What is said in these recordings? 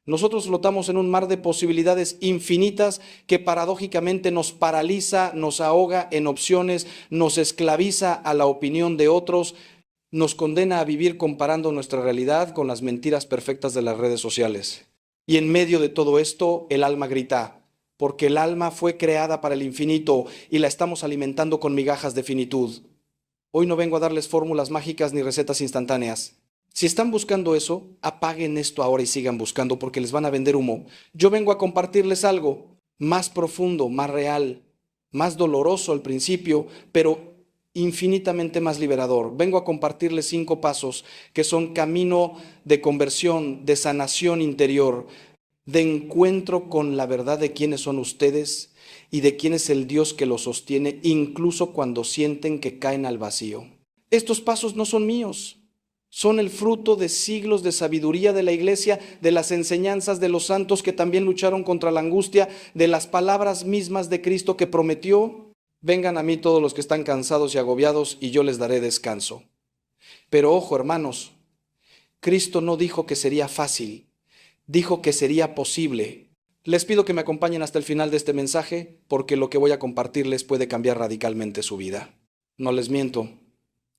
Nosotros flotamos en un mar de posibilidades infinitas que paradójicamente nos paraliza, nos ahoga en opciones, nos esclaviza a la opinión de otros, nos condena a vivir comparando nuestra realidad con las mentiras perfectas de las redes sociales. Y en medio de todo esto, el alma grita, porque el alma fue creada para el infinito y la estamos alimentando con migajas de finitud. Hoy no vengo a darles fórmulas mágicas ni recetas instantáneas. Si están buscando eso, apaguen esto ahora y sigan buscando porque les van a vender humo. Yo vengo a compartirles algo más profundo, más real, más doloroso al principio, pero infinitamente más liberador. Vengo a compartirles 5 pasos que son camino de conversión, de sanación interior, de encuentro con la verdad de quiénes son ustedes y de quién es el Dios que los sostiene, incluso cuando sienten que caen al vacío. Estos pasos no son míos. Son el fruto de siglos de sabiduría de la iglesia, de las enseñanzas de los santos que también lucharon contra la angustia, de las palabras mismas de Cristo que prometió: vengan a mí todos los que están cansados y agobiados y yo les daré descanso. Pero ojo, hermanos, Cristo no dijo que sería fácil, dijo que sería posible. Les pido que me acompañen hasta el final de este mensaje porque lo que voy a compartirles puede cambiar radicalmente su vida. No les miento.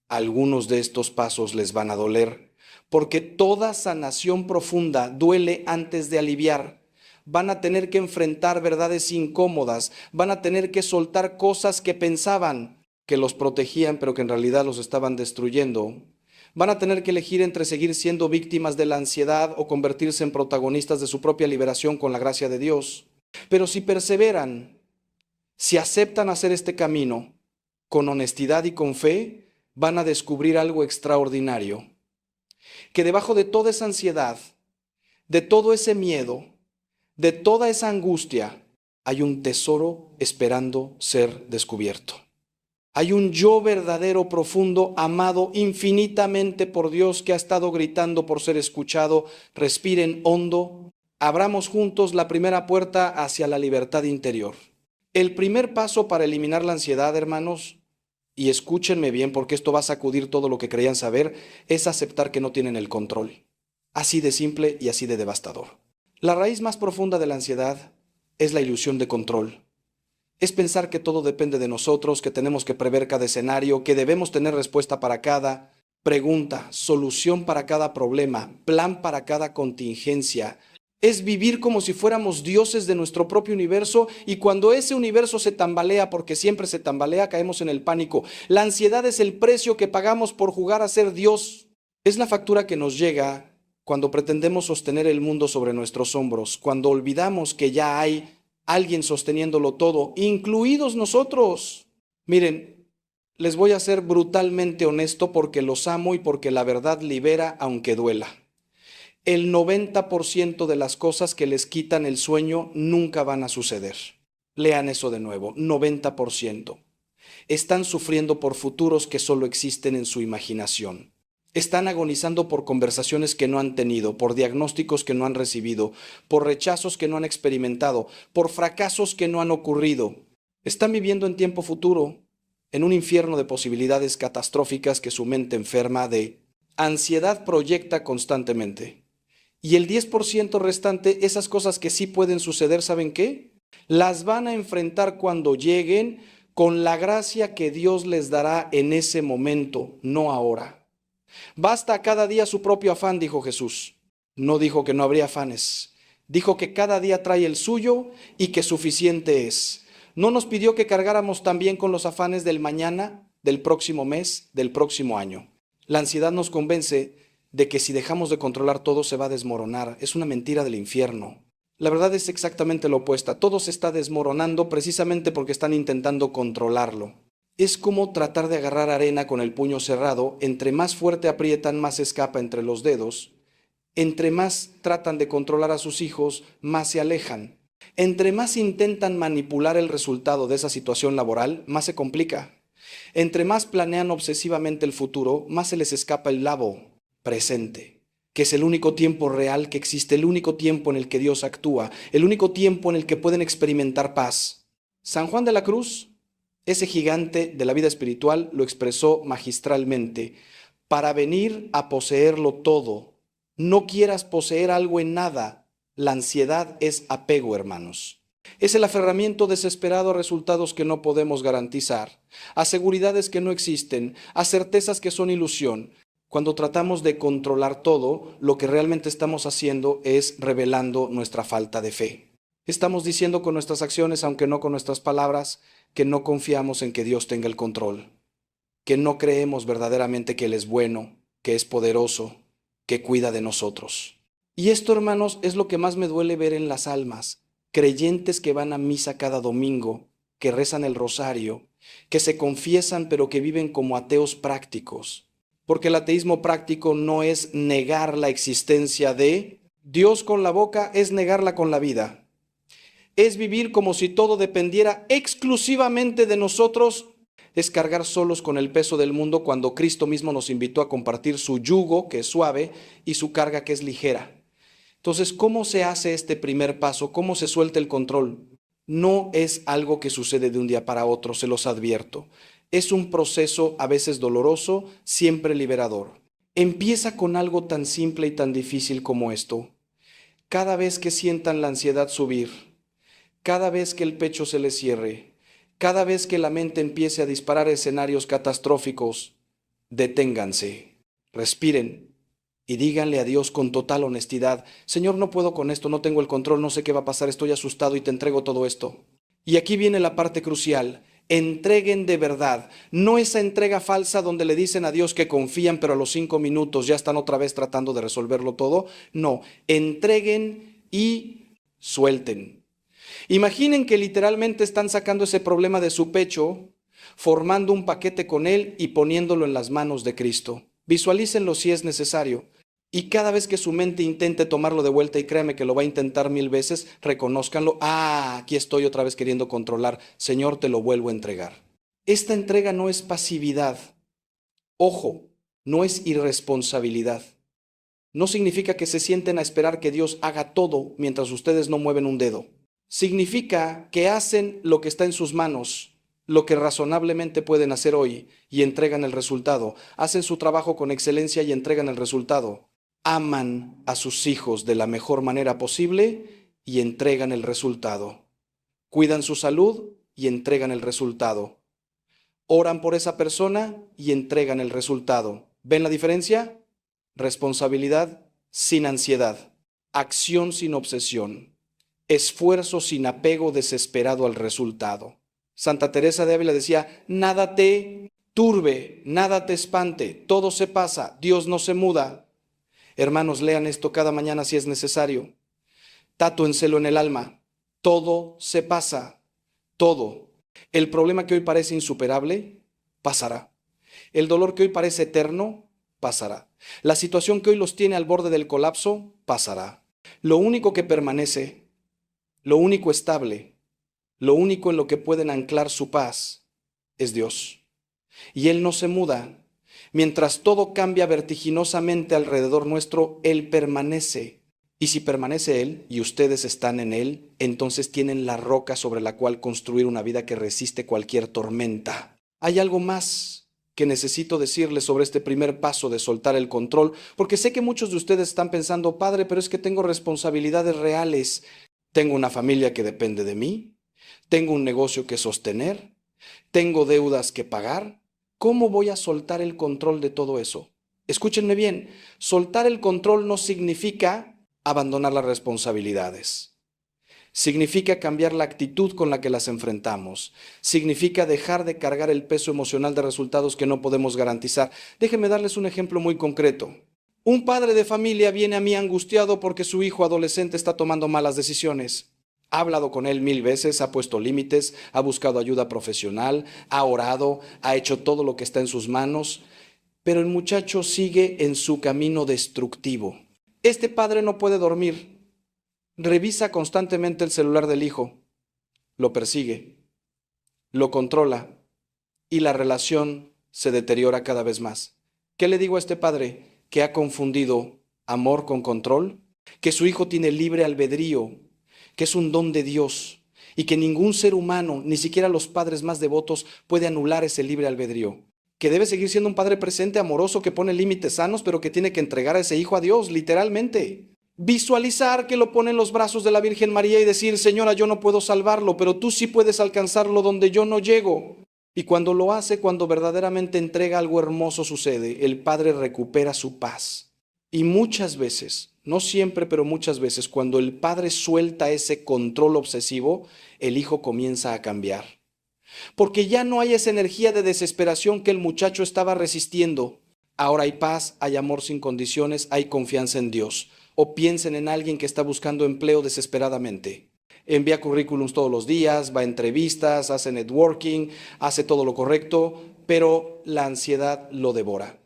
Algunos de estos pasos les van a doler, porque toda sanación profunda duele antes de aliviar. Van a tener que enfrentar verdades incómodas, van a tener que soltar cosas que pensaban que los protegían, pero que en realidad los estaban destruyendo. Van a tener que elegir entre seguir siendo víctimas de la ansiedad o convertirse en protagonistas de su propia liberación con la gracia de Dios. Pero si perseveran, si aceptan hacer este camino con honestidad y con fe, van a descubrir algo extraordinario, que debajo de toda esa ansiedad, de todo ese miedo, de toda esa angustia, hay un tesoro esperando ser descubierto. Hay un yo verdadero, profundo, amado infinitamente por Dios que ha estado gritando por ser escuchado. Respiren hondo, abramos juntos la primera puerta hacia la libertad interior. El primer paso para eliminar la ansiedad, hermanos, y escúchenme bien porque esto va a sacudir todo lo que creían saber, es aceptar que no tienen el control. Así de simple y así de devastador. La raíz más profunda de la ansiedad es la ilusión de control. Es pensar que todo depende de nosotros, que tenemos que prever cada escenario, que debemos tener respuesta para cada pregunta, solución para cada problema, plan para cada contingencia. Es vivir como si fuéramos dioses de nuestro propio universo y cuando ese universo se tambalea, porque siempre se tambalea, caemos en el pánico. La ansiedad es el precio que pagamos por jugar a ser Dios. Es la factura que nos llega cuando pretendemos sostener el mundo sobre nuestros hombros, cuando olvidamos que ya hay alguien sosteniéndolo todo, incluidos nosotros. Miren, les voy a ser brutalmente honesto porque los amo y porque la verdad libera aunque duela. El 90% de las cosas que les quitan el sueño nunca van a suceder. Lean eso de nuevo, 90%. Están sufriendo por futuros que solo existen en su imaginación. Están agonizando por conversaciones que no han tenido, por diagnósticos que no han recibido, por rechazos que no han experimentado, por fracasos que no han ocurrido. Están viviendo en tiempo futuro, en un infierno de posibilidades catastróficas que su mente enferma de ansiedad proyecta constantemente. Y el 10% restante, esas cosas que sí pueden suceder, ¿saben qué? Las van a enfrentar cuando lleguen con la gracia que Dios les dará en ese momento, no ahora. Basta cada día su propio afán, dijo Jesús. No dijo que no habría afanes. Dijo que cada día trae el suyo y que suficiente es. No nos pidió que cargáramos también con los afanes del mañana, del próximo mes, del próximo año. La ansiedad nos convence de que si dejamos de controlar todo se va a desmoronar. Es una mentira del infierno. La verdad es exactamente lo opuesta. Todo se está desmoronando precisamente porque están intentando controlarlo. Es como tratar de agarrar arena con el puño cerrado. Entre más fuerte aprietan, más escapa entre los dedos. Entre más tratan de controlar a sus hijos, más se alejan. Entre más intentan manipular el resultado de esa situación laboral, más se complica. Entre más planean obsesivamente el futuro, más se les escapa el labo presente, que es el único tiempo real que existe, el único tiempo en el que Dios actúa, el único tiempo en el que pueden experimentar paz. San Juan de la Cruz, ese gigante de la vida espiritual, lo expresó magistralmente: para venir a poseerlo todo. No quieras poseer algo en nada, La ansiedad es apego, hermanos. Es el aferramiento desesperado a resultados que no podemos garantizar, a seguridades que no existen, a certezas que son ilusión. Cuando tratamos de controlar todo, lo que realmente estamos haciendo es revelando nuestra falta de fe. Estamos diciendo con nuestras acciones, aunque no con nuestras palabras, que no confiamos en que Dios tenga el control, que no creemos verdaderamente que Él es bueno, que es poderoso, que cuida de nosotros. Y esto, hermanos, es lo que más me duele ver en las almas. Creyentes que van a misa cada domingo, que rezan el rosario, que se confiesan pero que viven como ateos prácticos. Porque el ateísmo práctico no es negar la existencia de Dios con la boca, es negarla con la vida. Es vivir como si todo dependiera exclusivamente de nosotros, es cargar solos con el peso del mundo cuando Cristo mismo nos invitó a compartir su yugo, que es suave, y su carga, que es ligera. Entonces, ¿cómo se hace este primer paso? ¿Cómo se suelta el control? No es algo que sucede de un día para otro, se los advierto. Es un proceso a veces doloroso, siempre liberador. Empieza con algo tan simple y tan difícil como esto. Cada vez que sientan la ansiedad subir, cada vez que el pecho se les cierre, cada vez que la mente empiece a disparar escenarios catastróficos, deténganse, respiren y díganle a Dios con total honestidad: Señor, no puedo con esto, no tengo el control, no sé qué va a pasar, estoy asustado y te entrego todo esto. Y aquí viene la parte crucial: entreguen de verdad, no esa entrega falsa donde le dicen a Dios que confían, pero a los 5 minutos ya están otra vez tratando de resolverlo todo. No, entreguen y suelten. Imaginen que literalmente están sacando ese problema de su pecho, formando un paquete con él y poniéndolo en las manos de Cristo. Visualícenlo si es necesario. Y cada vez que su mente intente tomarlo de vuelta, y créame que lo va a intentar 1000 veces, reconózcanlo: aquí estoy otra vez queriendo controlar. Señor, te lo vuelvo a entregar. Esta entrega no es pasividad. Ojo, no es irresponsabilidad. No significa que se sienten a esperar que Dios haga todo mientras ustedes no mueven un dedo. Significa que hacen lo que está en sus manos, lo que razonablemente pueden hacer hoy, y entregan el resultado. Hacen su trabajo con excelencia y entregan el resultado. Aman a sus hijos de la mejor manera posible y entregan el resultado. Cuidan su salud y entregan el resultado. Oran por esa persona y entregan el resultado. ¿Ven la diferencia? Responsabilidad sin ansiedad. Acción sin obsesión. Esfuerzo sin apego desesperado al resultado. Santa Teresa de Ávila decía: nada te turbe, nada te espante, todo se pasa, Dios no se muda. Hermanos, lean esto cada mañana si es necesario. Tatúenselo en el alma: todo se pasa, todo. El problema que hoy parece insuperable, pasará. El dolor que hoy parece eterno, pasará. La situación que hoy los tiene al borde del colapso, pasará. Lo único que permanece, lo único estable, lo único en lo que pueden anclar su paz, es Dios. Y Él no se muda. Mientras todo cambia vertiginosamente alrededor nuestro, Él permanece. Y si permanece Él y ustedes están en Él, entonces tienen la roca sobre la cual construir una vida que resiste cualquier tormenta. Hay algo más que necesito decirles sobre este primer paso de soltar el control, porque sé que muchos de ustedes están pensando: Padre, pero es que tengo responsabilidades reales. Tengo una familia que depende de mí, tengo un negocio que sostener, tengo deudas que pagar. ¿Cómo voy a soltar el control de todo eso? Escúchenme bien, soltar el control no significa abandonar las responsabilidades. Significa cambiar la actitud con la que las enfrentamos. Significa dejar de cargar el peso emocional de resultados que no podemos garantizar. Déjenme darles un ejemplo muy concreto. Un padre de familia viene a mí angustiado porque su hijo adolescente está tomando malas decisiones. Ha hablado con él 1000 veces, ha puesto límites, ha buscado ayuda profesional, ha orado, ha hecho todo lo que está en sus manos, pero el muchacho sigue en su camino destructivo. Este padre no puede dormir. Revisa constantemente el celular del hijo, lo persigue, lo controla y la relación se deteriora cada vez más. ¿Qué le digo a este padre? Que ha confundido amor con control, que su hijo tiene libre albedrío, que es un don de Dios y que ningún ser humano, ni siquiera los padres más devotos, puede anular ese libre albedrío, que debe seguir siendo un padre presente, amoroso, que pone límites sanos, pero que tiene que entregar a ese hijo a Dios, literalmente. Visualizar que lo pone en los brazos de la Virgen María y decir, Señora, yo no puedo salvarlo, pero tú sí puedes alcanzarlo donde yo no llego. Y cuando lo hace, cuando verdaderamente entrega, algo hermoso sucede. El Padre recupera su paz. Y muchas veces, no siempre, pero muchas veces, cuando el Padre suelta ese control obsesivo, el Hijo comienza a cambiar. Porque ya no hay esa energía de desesperación que el muchacho estaba resistiendo. Ahora hay paz, hay amor sin condiciones, hay confianza en Dios. O piensen en alguien que está buscando empleo desesperadamente. Envía currículums todos los días, va a entrevistas, hace networking, hace todo lo correcto, pero la ansiedad lo devora.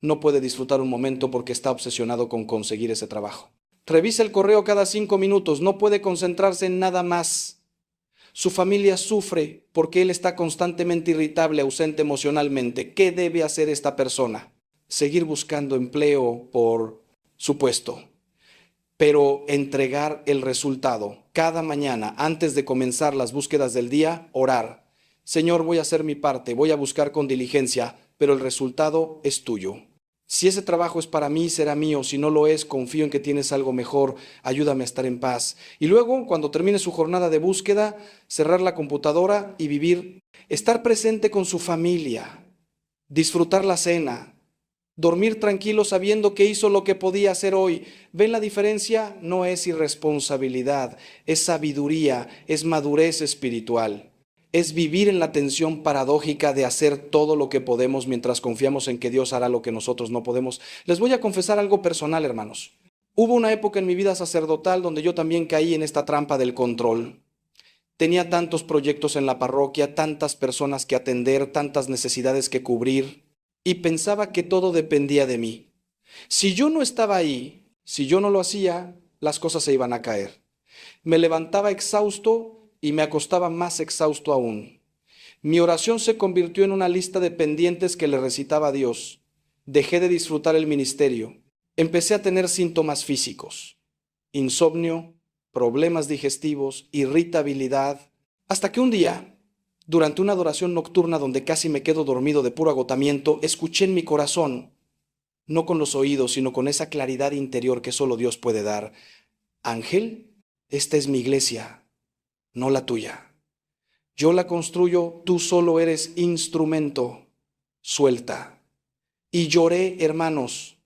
No puede disfrutar un momento porque está obsesionado con conseguir ese trabajo. Revisa el correo cada 5 minutos, no puede concentrarse en nada más. Su familia sufre porque él está constantemente irritable, ausente emocionalmente. ¿Qué debe hacer esta persona? Seguir buscando empleo, por supuesto, pero entregar el resultado. Cada mañana, antes de comenzar las búsquedas del día, orar. Señor, voy a hacer mi parte, voy a buscar con diligencia, pero el resultado es tuyo. Si ese trabajo es para mí, será mío. Si no lo es, confío en que tienes algo mejor. Ayúdame a estar en paz. Y luego, cuando termine su jornada de búsqueda, cerrar la computadora y vivir, estar presente con su familia, disfrutar la cena, dormir tranquilo sabiendo que hizo lo que podía hacer hoy. ¿Ven la diferencia? No es irresponsabilidad, es sabiduría, es madurez espiritual. Es vivir en la tensión paradójica de hacer todo lo que podemos mientras confiamos en que Dios hará lo que nosotros no podemos. Les voy a confesar algo personal, hermanos. Hubo una época en mi vida sacerdotal donde yo también caí en esta trampa del control. Tenía tantos proyectos en la parroquia, tantas personas que atender, tantas necesidades que cubrir, y pensaba que todo dependía de mí. Si yo no estaba ahí, si yo no lo hacía, las cosas se iban a caer. Me levantaba exhausto y me acostaba más exhausto aún. Mi oración se convirtió en una lista de pendientes que le recitaba a Dios. Dejé de disfrutar el ministerio. Empecé a tener síntomas físicos: insomnio, problemas digestivos, irritabilidad, hasta que un día, durante una adoración nocturna donde casi me quedo dormido de puro agotamiento, escuché en mi corazón, no con los oídos, sino con esa claridad interior que solo Dios puede dar: Ángel, esta es mi iglesia, no la tuya. Yo la construyo, tú solo eres instrumento. Suelta. Y lloré, hermanos.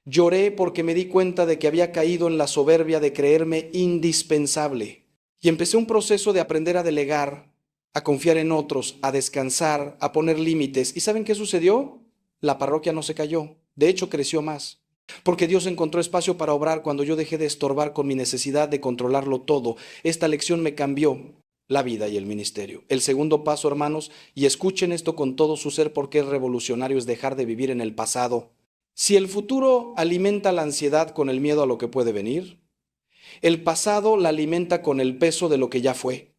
Lloré porque me di cuenta de que había caído en la soberbia de creerme indispensable. Y empecé un proceso de aprender a delegar, a confiar en otros, a descansar, a poner límites. ¿Y saben qué sucedió? La parroquia no se cayó. De hecho, creció más. Porque Dios encontró espacio para obrar cuando yo dejé de estorbar con mi necesidad de controlarlo todo. Esta lección me cambió la vida y el ministerio. El segundo paso, hermanos, y escuchen esto con todo su ser porque es revolucionario, es dejar de vivir en el pasado. Si el futuro alimenta la ansiedad con el miedo a lo que puede venir, el pasado la alimenta con el peso de lo que ya fue.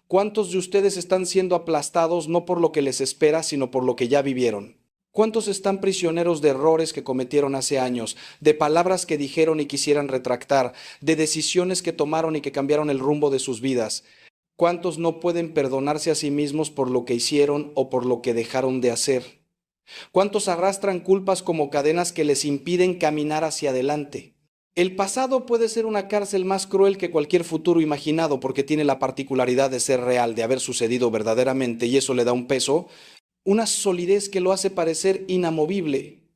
¿Cuántos de ustedes están siendo aplastados no por lo que les espera, sino por lo que ya vivieron? ¿Cuántos están prisioneros de errores que cometieron hace años, de palabras que dijeron y quisieran retractar, de decisiones que tomaron y que cambiaron el rumbo de sus vidas? ¿Cuántos no pueden perdonarse a sí mismos por lo que hicieron o por lo que dejaron de hacer? ¿Cuántos arrastran culpas como cadenas que les impiden caminar hacia adelante? El pasado puede ser una cárcel más cruel que cualquier futuro imaginado porque tiene la particularidad de ser real, de haber sucedido verdaderamente, y eso le da un peso, una solidez que lo hace parecer inamovible.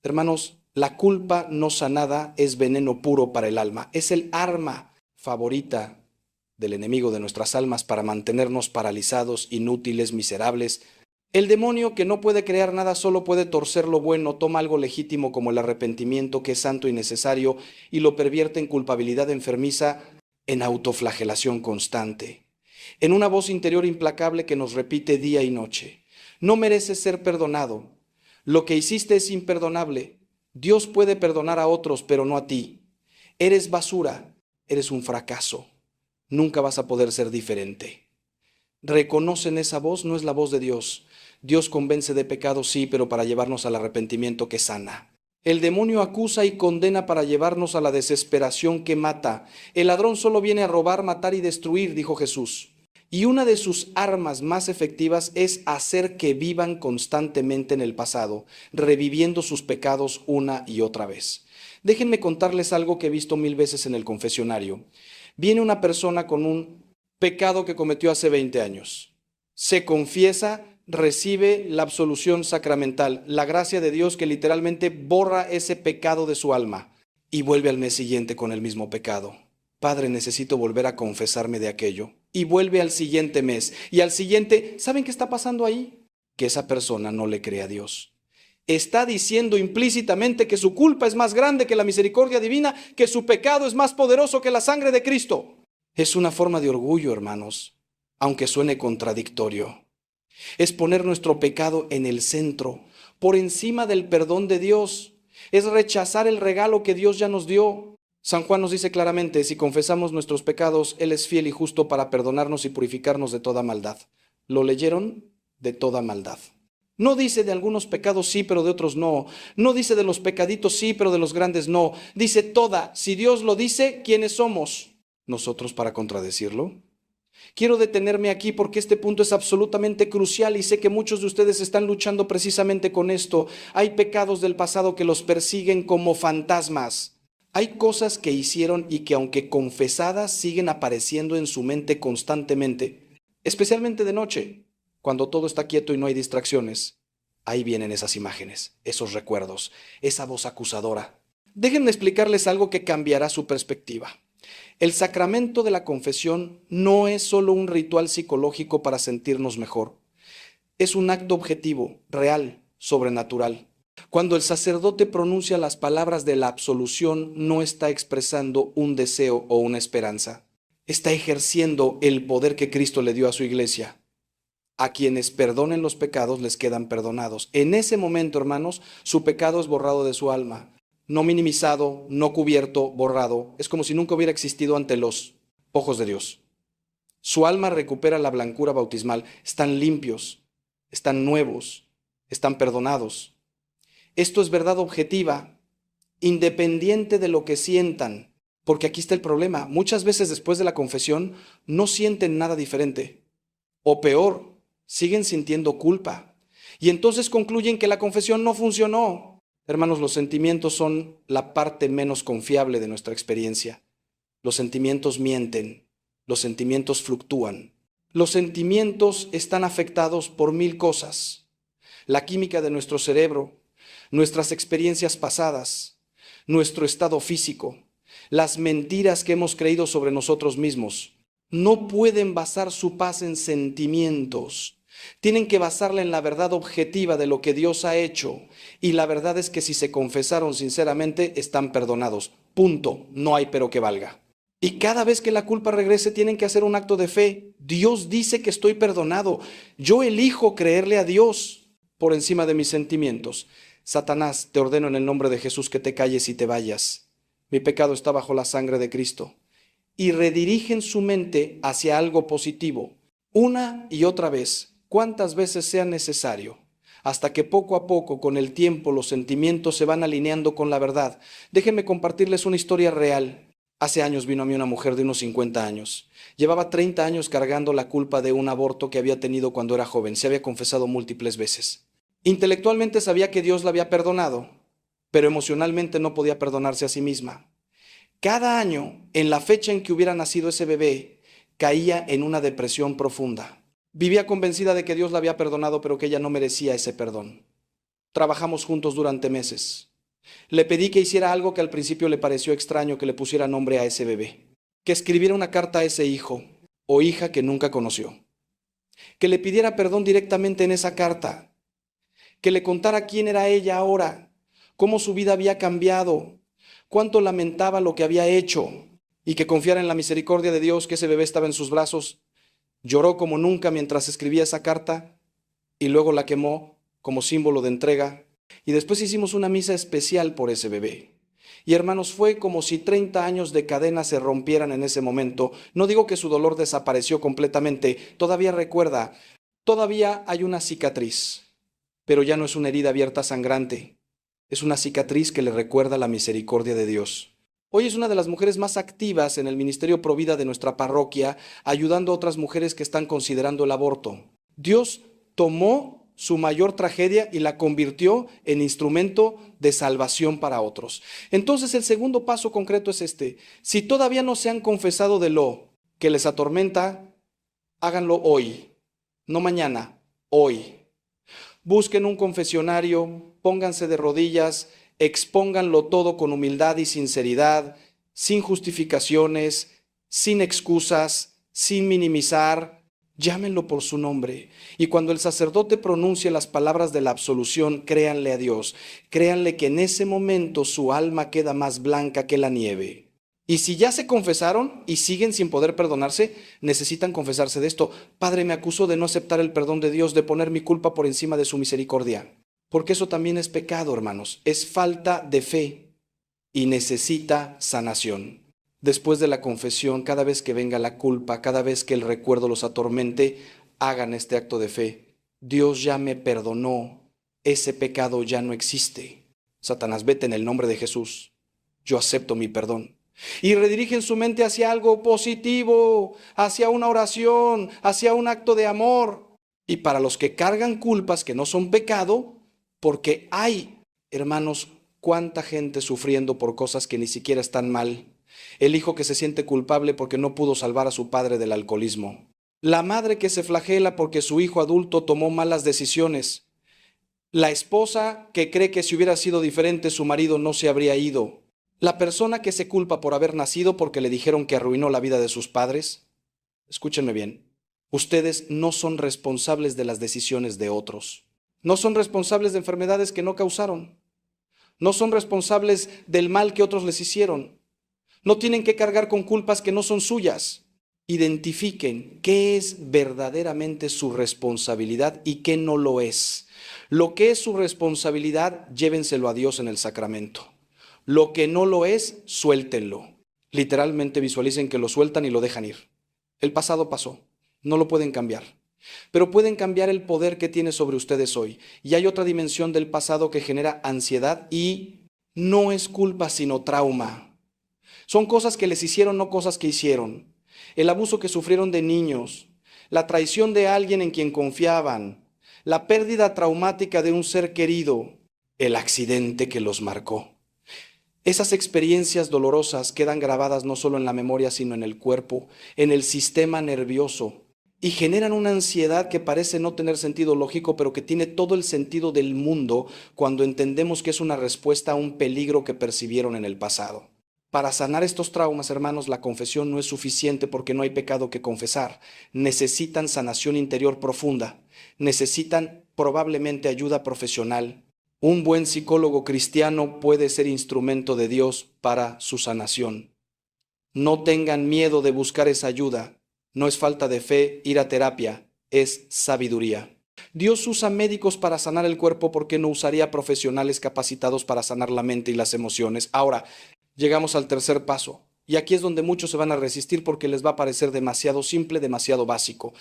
Hermanos, la culpa no sanada es veneno puro para el alma. Es el arma favorita del enemigo de nuestras almas para mantenernos paralizados, inútiles, miserables. El demonio, que no puede crear nada, solo puede torcer lo bueno, toma algo legítimo como el arrepentimiento, que es santo y necesario, y lo pervierte en culpabilidad enfermiza, en autoflagelación constante, en una voz interior implacable que nos repite día y noche: no mereces ser perdonado. Lo que hiciste es imperdonable. Dios puede perdonar a otros, pero no a ti. Eres basura, eres un fracaso. Nunca vas a poder ser diferente. ¿Reconocen esa voz? No es la voz de Dios. Dios convence de pecado, sí, pero para llevarnos al arrepentimiento que sana. El demonio acusa y condena para llevarnos a la desesperación que mata. El ladrón solo viene a robar, matar y destruir, dijo Jesús. Y una de sus armas más efectivas es hacer que vivan constantemente en el pasado, reviviendo sus pecados una y otra vez. Déjenme contarles algo que he visto 1000 veces en el confesionario. Viene una persona con un pecado que cometió hace 20 años. Se confiesa, recibe la absolución sacramental, la gracia de Dios que literalmente borra ese pecado de su alma y vuelve al mes siguiente con el mismo pecado. Padre, necesito volver a confesarme de aquello. Y vuelve al siguiente mes. Y al siguiente, ¿saben qué está pasando ahí? Que esa persona no le cree a Dios. Está diciendo implícitamente que su culpa es más grande que la misericordia divina, que su pecado es más poderoso que la sangre de Cristo. Es una forma de orgullo, hermanos, aunque suene contradictorio. Es poner nuestro pecado en el centro, por encima del perdón de Dios. Es rechazar el regalo que Dios ya nos dio. San Juan nos dice claramente, si confesamos nuestros pecados, Él es fiel y justo para perdonarnos y purificarnos de toda maldad. ¿Lo leyeron? De toda maldad. No dice de algunos pecados sí, pero de otros no. No dice de los pecaditos sí, pero de los grandes no. Dice toda. Si Dios lo dice, ¿quiénes somos nosotros para contradecirlo? Quiero detenerme aquí porque este punto es absolutamente crucial y sé que muchos de ustedes están luchando precisamente con esto. Hay pecados del pasado que los persiguen como fantasmas. Hay cosas que hicieron y que aunque confesadas siguen apareciendo en su mente constantemente, especialmente de noche. Cuando todo está quieto y no hay distracciones, ahí vienen esas imágenes, esos recuerdos, esa voz acusadora. Déjenme explicarles algo que cambiará su perspectiva. El sacramento de la confesión no es solo un ritual psicológico para sentirnos mejor. Es un acto objetivo, real, sobrenatural. Cuando el sacerdote pronuncia las palabras de la absolución, no está expresando un deseo o una esperanza. Está ejerciendo el poder que Cristo le dio a su iglesia. A quienes perdonen los pecados les quedan perdonados. En ese momento, hermanos, su pecado es borrado de su alma. No minimizado, no cubierto, borrado. Es como si nunca hubiera existido ante los ojos de Dios. Su alma recupera la blancura bautismal. Están limpios, están nuevos, están perdonados. Esto es verdad objetiva, independiente de lo que sientan. Porque aquí está el problema. Muchas veces después de la confesión no sienten nada diferente. O peor, siguen sintiendo culpa. Y entonces concluyen que la confesión no funcionó. Hermanos, los sentimientos son la parte menos confiable de nuestra experiencia. Los sentimientos mienten, los sentimientos fluctúan. Los sentimientos están afectados por 1000 cosas. La química de nuestro cerebro, nuestras experiencias pasadas, nuestro estado físico, las mentiras que hemos creído sobre nosotros mismos. No pueden basar su paz en sentimientos. Tienen que basarla en la verdad objetiva de lo que Dios ha hecho. Y la verdad es que si se confesaron sinceramente, están perdonados. Punto. No hay pero que valga. Y cada vez que la culpa regrese, tienen que hacer un acto de fe. Dios dice que estoy perdonado. Yo elijo creerle a Dios por encima de mis sentimientos. Satanás, te ordeno en el nombre de Jesús que te calles y te vayas. Mi pecado está bajo la sangre de Cristo. Y redirigen su mente hacia algo positivo, una y otra vez, cuantas veces sea necesario, hasta que poco a poco, con el tiempo, los sentimientos se van alineando con la verdad. Déjenme compartirles una historia real. Hace años vino a mí una mujer de unos 50 años. Llevaba 30 años cargando la culpa de un aborto que había tenido cuando era joven. Se había confesado múltiples veces. Intelectualmente sabía que Dios la había perdonado, pero emocionalmente no podía perdonarse a sí misma. Cada año, en la fecha en que hubiera nacido ese bebé, caía en una depresión profunda. Vivía convencida de que Dios la había perdonado, pero que ella no merecía ese perdón. Trabajamos juntos durante meses. Le pedí que hiciera algo que al principio le pareció extraño, que le pusiera nombre a ese bebé, que escribiera una carta a ese hijo o hija que nunca conoció, que le pidiera perdón directamente en esa carta, que le contara quién era ella ahora, cómo su vida había cambiado, cuánto lamentaba lo que había hecho y que confiara en la misericordia de Dios, que ese bebé estaba en sus brazos. Lloró como nunca mientras escribía esa carta y luego la quemó como símbolo de entrega. Y después hicimos una misa especial por ese bebé. Y hermanos, fue como si 30 años de cadena se rompieran en ese momento. No digo que su dolor desapareció completamente, todavía recuerda, todavía hay una cicatriz, pero ya no es una herida abierta sangrante. Es una cicatriz que le recuerda la misericordia de Dios. Hoy es una de las mujeres más activas en el ministerio Provida de nuestra parroquia, ayudando a otras mujeres que están considerando el aborto. Dios tomó su mayor tragedia y la convirtió en instrumento de salvación para otros. Entonces el segundo paso concreto es este. Si todavía no se han confesado de lo que les atormenta, háganlo hoy, no mañana, hoy. Busquen un confesionario, pónganse de rodillas, expónganlo todo con humildad y sinceridad, sin justificaciones, sin excusas, sin minimizar. Llámenlo por su nombre. Y cuando el sacerdote pronuncie las palabras de la absolución, créanle a Dios. Créanle que en ese momento su alma queda más blanca que la nieve. Y si ya se confesaron y siguen sin poder perdonarse, necesitan confesarse de esto. Padre, me acuso de no aceptar el perdón de Dios, de poner mi culpa por encima de su misericordia. Porque eso también es pecado, hermanos. Es falta de fe y necesita sanación. Después de la confesión, cada vez que venga la culpa, cada vez que el recuerdo los atormente, hagan este acto de fe. Dios ya me perdonó, ese pecado ya no existe. Satanás, vete en el nombre de Jesús. Yo acepto mi perdón. Y redirigen su mente hacia algo positivo, hacia una oración, hacia un acto de amor. Y para los que cargan culpas que no son pecado, porque hay, hermanos, cuánta gente sufriendo por cosas que ni siquiera están mal. El hijo que se siente culpable porque no pudo salvar a su padre del alcoholismo. La madre que se flagela porque su hijo adulto tomó malas decisiones. La esposa que cree que si hubiera sido diferente su marido no se habría ido. La persona que se culpa por haber nacido porque le dijeron que arruinó la vida de sus padres. Escúchenme bien. Ustedes no son responsables de las decisiones de otros. No son responsables de enfermedades que no causaron. No son responsables del mal que otros les hicieron. No tienen que cargar con culpas que no son suyas. Identifiquen qué es verdaderamente su responsabilidad y qué no lo es. Lo que es su responsabilidad, llévenselo a Dios en el sacramento. Lo que no lo es, suéltenlo. Literalmente visualicen que lo sueltan y lo dejan ir. El pasado pasó, no lo pueden cambiar. Pero pueden cambiar el poder que tiene sobre ustedes hoy. Y hay otra dimensión del pasado que genera ansiedad y no es culpa sino trauma. Son cosas que les hicieron, no cosas que hicieron. El abuso que sufrieron de niños, la traición de alguien en quien confiaban, la pérdida traumática de un ser querido, el accidente que los marcó. Esas experiencias dolorosas quedan grabadas no solo en la memoria, sino en el cuerpo, en el sistema nervioso, y generan una ansiedad que parece no tener sentido lógico, pero que tiene todo el sentido del mundo cuando entendemos que es una respuesta a un peligro que percibieron en el pasado. Para sanar estos traumas, hermanos, la confesión no es suficiente porque no hay pecado que confesar. Necesitan sanación interior profunda. Necesitan probablemente ayuda profesional. Un buen psicólogo cristiano puede ser instrumento de Dios para su sanación. No tengan miedo de buscar esa ayuda. No es falta de fe ir a terapia, es sabiduría. Dios usa médicos para sanar el cuerpo, ¿por qué no usaría profesionales capacitados para sanar la mente y las emociones? Ahora, llegamos al tercer paso, y aquí es donde muchos se van a resistir porque les va a parecer demasiado simple, demasiado básico.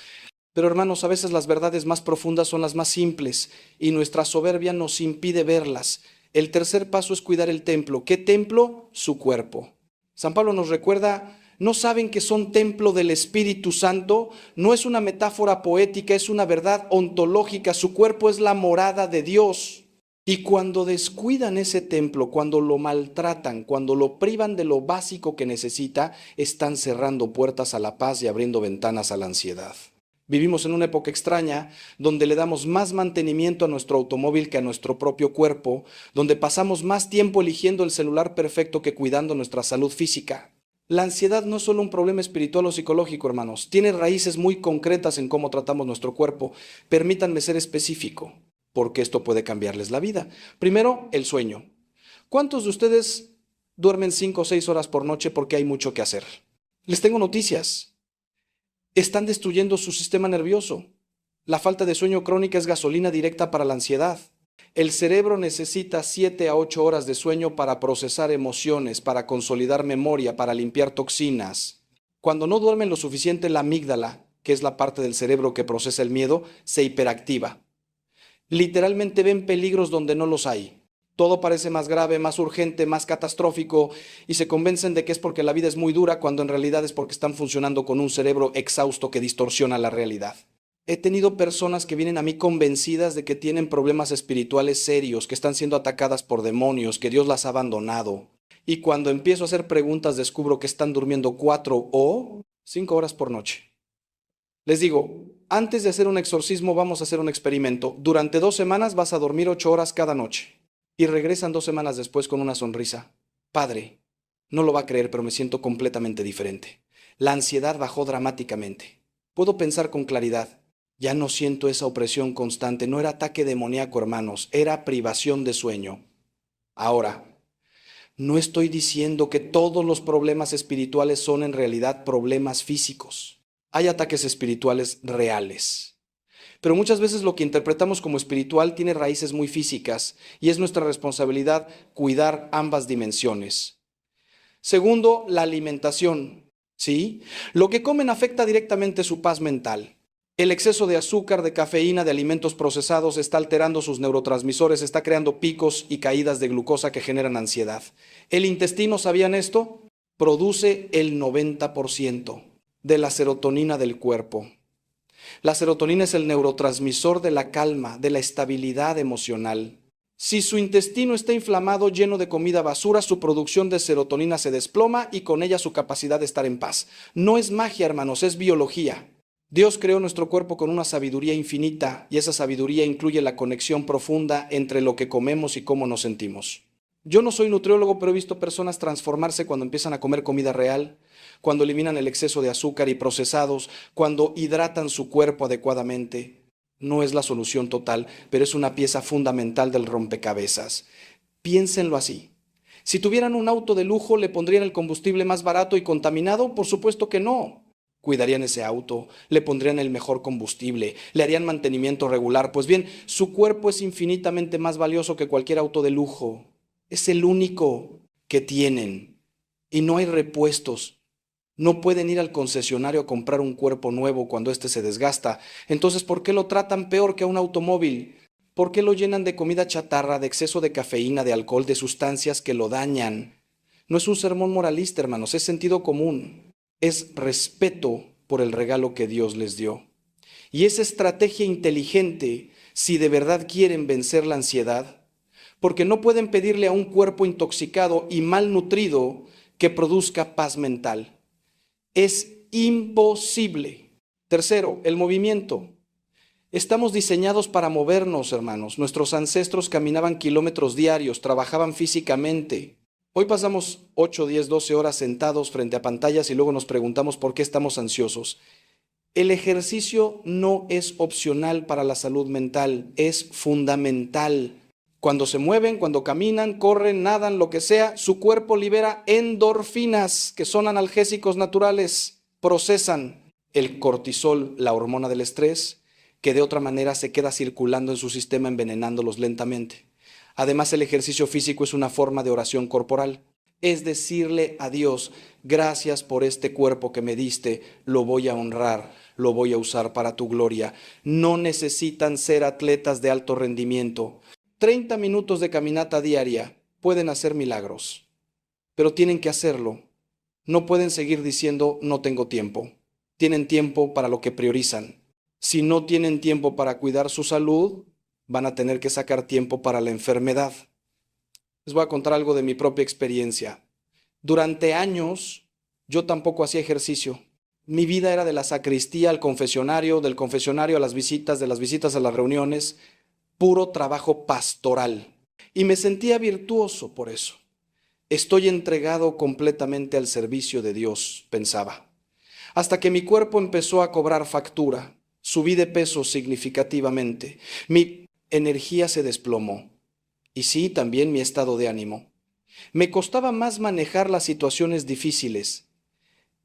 Pero hermanos, a veces las verdades más profundas son las más simples, y nuestra soberbia nos impide verlas. El tercer paso es cuidar el templo. ¿Qué templo? Su cuerpo. San Pablo nos recuerda, ¿no saben que son templo del Espíritu Santo? No es una metáfora poética, es una verdad ontológica. Su cuerpo es la morada de Dios. Y cuando descuidan ese templo, cuando lo maltratan, cuando lo privan de lo básico que necesita, están cerrando puertas a la paz y abriendo ventanas a la ansiedad. Vivimos en una época extraña donde le damos más mantenimiento a nuestro automóvil que a nuestro propio cuerpo, donde pasamos más tiempo eligiendo el celular perfecto que cuidando nuestra salud física. La ansiedad no es solo un problema espiritual o psicológico, hermanos, tiene raíces muy concretas en cómo tratamos nuestro cuerpo. Permítanme ser específico, porque esto puede cambiarles la vida. Primero, el sueño. ¿Cuántos de ustedes duermen 5 o 6 horas por noche porque hay mucho que hacer? Les tengo noticias. Están destruyendo su sistema nervioso. La falta de sueño crónica es gasolina directa para la ansiedad. El cerebro necesita 7 a 8 horas de sueño para procesar emociones, para consolidar memoria, para limpiar toxinas. Cuando no duermen lo suficiente, la amígdala, que es la parte del cerebro que procesa el miedo, se hiperactiva. Literalmente ven peligros donde no los hay. Todo parece más grave, más urgente, más catastrófico y se convencen de que es porque la vida es muy dura cuando en realidad es porque están funcionando con un cerebro exhausto que distorsiona la realidad. He tenido personas que vienen a mí convencidas de que tienen problemas espirituales serios, que están siendo atacadas por demonios, que Dios las ha abandonado. Y cuando empiezo a hacer preguntas descubro que están durmiendo 4 o 5 horas por noche. Les digo, antes de hacer un exorcismo vamos a hacer un experimento. Durante 2 semanas vas a dormir 8 horas cada noche. Y regresan 2 semanas después con una sonrisa. Padre, no lo va a creer, pero me siento completamente diferente. La ansiedad bajó dramáticamente. Puedo pensar con claridad. Ya no siento esa opresión constante. No era ataque demoníaco, hermanos. Era privación de sueño. Ahora, no estoy diciendo que todos los problemas espirituales son en realidad problemas físicos. Hay ataques espirituales reales. Pero muchas veces lo que interpretamos como espiritual tiene raíces muy físicas y es nuestra responsabilidad cuidar ambas dimensiones. Segundo, la alimentación. ¿Sí? Lo que comen afecta directamente su paz mental. El exceso de azúcar, de cafeína, de alimentos procesados está alterando sus neurotransmisores, está creando picos y caídas de glucosa que generan ansiedad. El intestino, ¿sabían esto? Produce el 90% de la serotonina del cuerpo. La serotonina es el neurotransmisor de la calma, de la estabilidad emocional. Si su intestino está inflamado, lleno de comida basura, su producción de serotonina se desploma y con ella su capacidad de estar en paz. No es magia, hermanos, es biología. Dios creó nuestro cuerpo con una sabiduría infinita y esa sabiduría incluye la conexión profunda entre lo que comemos y cómo nos sentimos. Yo no soy nutriólogo, pero he visto personas transformarse cuando empiezan a comer comida real, cuando eliminan el exceso de azúcar y procesados, cuando hidratan su cuerpo adecuadamente. No es la solución total, pero es una pieza fundamental del rompecabezas. Piénsenlo así. Si tuvieran un auto de lujo, ¿le pondrían el combustible más barato y contaminado? Por supuesto que no. Cuidarían ese auto, le pondrían el mejor combustible, le harían mantenimiento regular. Pues bien, su cuerpo es infinitamente más valioso que cualquier auto de lujo. Es el único que tienen y no hay repuestos. No pueden ir al concesionario a comprar un cuerpo nuevo cuando éste se desgasta. Entonces, ¿por qué lo tratan peor que a un automóvil? ¿Por qué lo llenan de comida chatarra, de exceso de cafeína, de alcohol, de sustancias que lo dañan? No es un sermón moralista, hermanos, es sentido común. Es respeto por el regalo que Dios les dio. Y es estrategia inteligente si de verdad quieren vencer la ansiedad, porque no pueden pedirle a un cuerpo intoxicado y malnutrido que produzca paz mental. Es imposible. Tercero, el movimiento. Estamos diseñados para movernos, hermanos. Nuestros ancestros caminaban kilómetros diarios, trabajaban físicamente. Hoy pasamos 8, 10, 12 horas sentados frente a pantallas y luego nos preguntamos por qué estamos ansiosos. El ejercicio no es opcional para la salud mental, es fundamental. Cuando se mueven, cuando caminan, corren, nadan, lo que sea, su cuerpo libera endorfinas, que son analgésicos naturales, procesan el cortisol, la hormona del estrés, que de otra manera se queda circulando en su sistema envenenándolos lentamente. Además, el ejercicio físico es una forma de oración corporal. Es decirle a Dios, gracias por este cuerpo que me diste, lo voy a honrar, lo voy a usar para tu gloria. No necesitan ser atletas de alto rendimiento. 30 minutos de caminata diaria pueden hacer milagros, pero tienen que hacerlo. No pueden seguir diciendo, no tengo tiempo. Tienen tiempo para lo que priorizan. Si no tienen tiempo para cuidar su salud, van a tener que sacar tiempo para la enfermedad. Les voy a contar algo de mi propia experiencia. Durante años, yo tampoco hacía ejercicio. Mi vida era de la sacristía al confesionario, del confesionario a las visitas, de las visitas a las reuniones, puro trabajo pastoral. Y me sentía virtuoso por eso. Estoy entregado completamente al servicio de Dios, pensaba. Hasta que mi cuerpo empezó a cobrar factura. Subí de peso significativamente. Mi energía se desplomó. Y sí, también mi estado de ánimo. Me costaba más manejar las situaciones difíciles.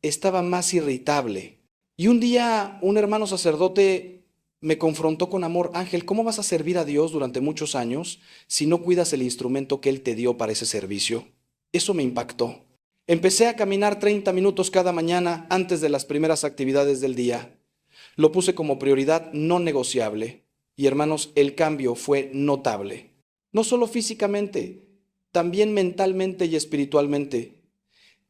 Estaba más irritable. Y un día un hermano sacerdote me confrontó con amor. Ángel, ¿cómo vas a servir a Dios durante muchos años si no cuidas el instrumento que Él te dio para ese servicio? Eso me impactó. Empecé a caminar 30 minutos cada mañana antes de las primeras actividades del día. Lo puse como prioridad no negociable. Y hermanos, el cambio fue notable. No solo físicamente, también mentalmente y espiritualmente.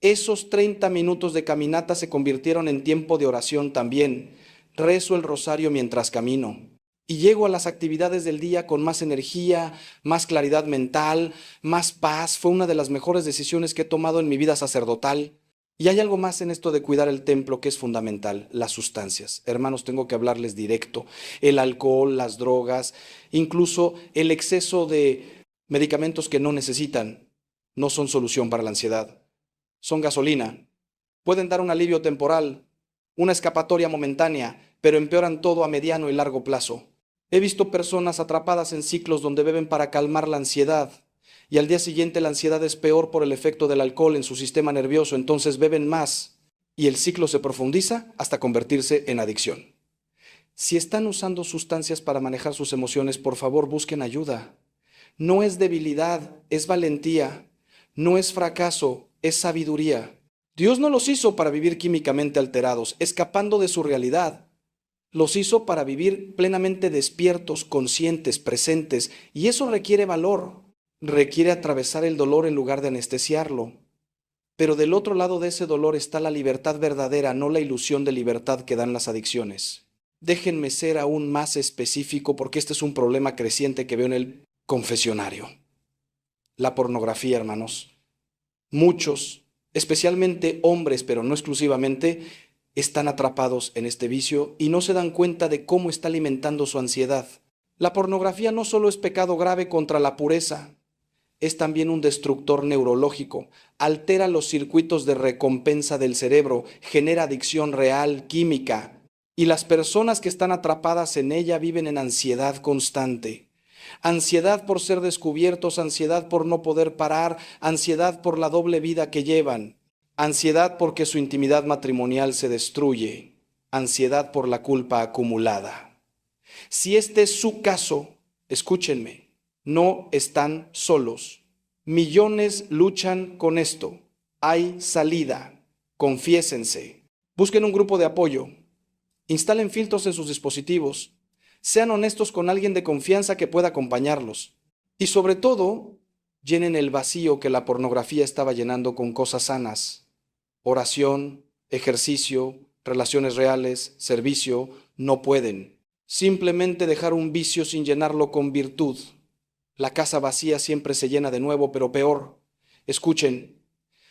Esos 30 minutos de caminata se convirtieron en tiempo de oración también. rezo el rosario mientras camino. Y llego a las actividades del día con más energía, más claridad mental, más paz. Fue una de las mejores decisiones que he tomado en mi vida sacerdotal. Y hay algo más en esto de cuidar el templo que es fundamental, las sustancias. Hermanos, tengo que hablarles directo. El alcohol, las drogas, incluso el exceso de medicamentos que no necesitan, no son solución para la ansiedad. Son gasolina. Pueden dar un alivio temporal, una escapatoria momentánea, pero empeoran todo a mediano y largo plazo. He visto personas atrapadas en ciclos donde beben para calmar la ansiedad y al día siguiente la ansiedad es peor por el efecto del alcohol en su sistema nervioso, entonces beben más y el ciclo se profundiza hasta convertirse en adicción. Si están usando sustancias para manejar sus emociones, por favor busquen ayuda. No es debilidad, es valentía. No es fracaso, es sabiduría. Dios no los hizo para vivir químicamente alterados, escapando de su realidad. Los hizo para vivir plenamente despiertos, conscientes, presentes, y eso requiere valor. Requiere atravesar el dolor en lugar de anestesiarlo. Pero del otro lado de ese dolor está la libertad verdadera, no la ilusión de libertad que dan las adicciones. Déjenme ser aún más específico porque este es un problema creciente que veo en el confesionario. La pornografía, hermanos. Muchos, especialmente hombres, pero no exclusivamente, están atrapados en este vicio y no se dan cuenta de cómo está alimentando su ansiedad. La pornografía no solo es pecado grave contra la pureza, es también un destructor neurológico, altera los circuitos de recompensa del cerebro, genera adicción real, química, y las personas que están atrapadas en ella viven en ansiedad constante. Ansiedad por ser descubiertos, ansiedad por no poder parar, ansiedad por la doble vida que llevan, ansiedad porque su intimidad matrimonial se destruye, ansiedad por la culpa acumulada. Si este es su caso, escúchenme, no están solos. Millones luchan con esto. Hay salida. Confiésense. Busquen un grupo de apoyo. Instalen filtros en sus dispositivos. Sean honestos con alguien de confianza que pueda acompañarlos. Y sobre todo, llenen el vacío que la pornografía estaba llenando con cosas sanas. Oración, ejercicio, relaciones reales, servicio, no pueden. Simplemente dejar un vicio sin llenarlo con virtud. La casa vacía siempre se llena de nuevo, pero peor. Escuchen,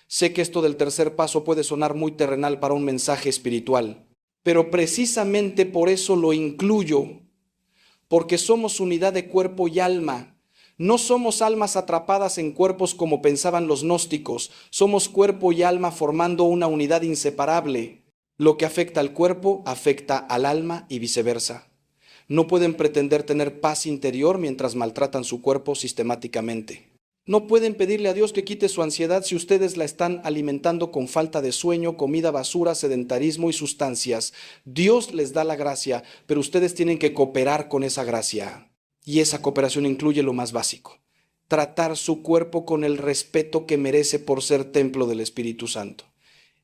sé que esto del tercer paso puede sonar muy terrenal para un mensaje espiritual, pero precisamente por eso lo incluyo, porque somos unidad de cuerpo y alma. No somos almas atrapadas en cuerpos como pensaban los gnósticos, somos cuerpo y alma formando una unidad inseparable. Lo que afecta al cuerpo afecta al alma y viceversa. No pueden pretender tener paz interior mientras maltratan su cuerpo sistemáticamente. No pueden pedirle a Dios que quite su ansiedad si ustedes la están alimentando con falta de sueño, comida basura, sedentarismo y sustancias. Dios les da la gracia, pero ustedes tienen que cooperar con esa gracia. Y esa cooperación incluye lo más básico: tratar su cuerpo con el respeto que merece por ser templo del Espíritu Santo.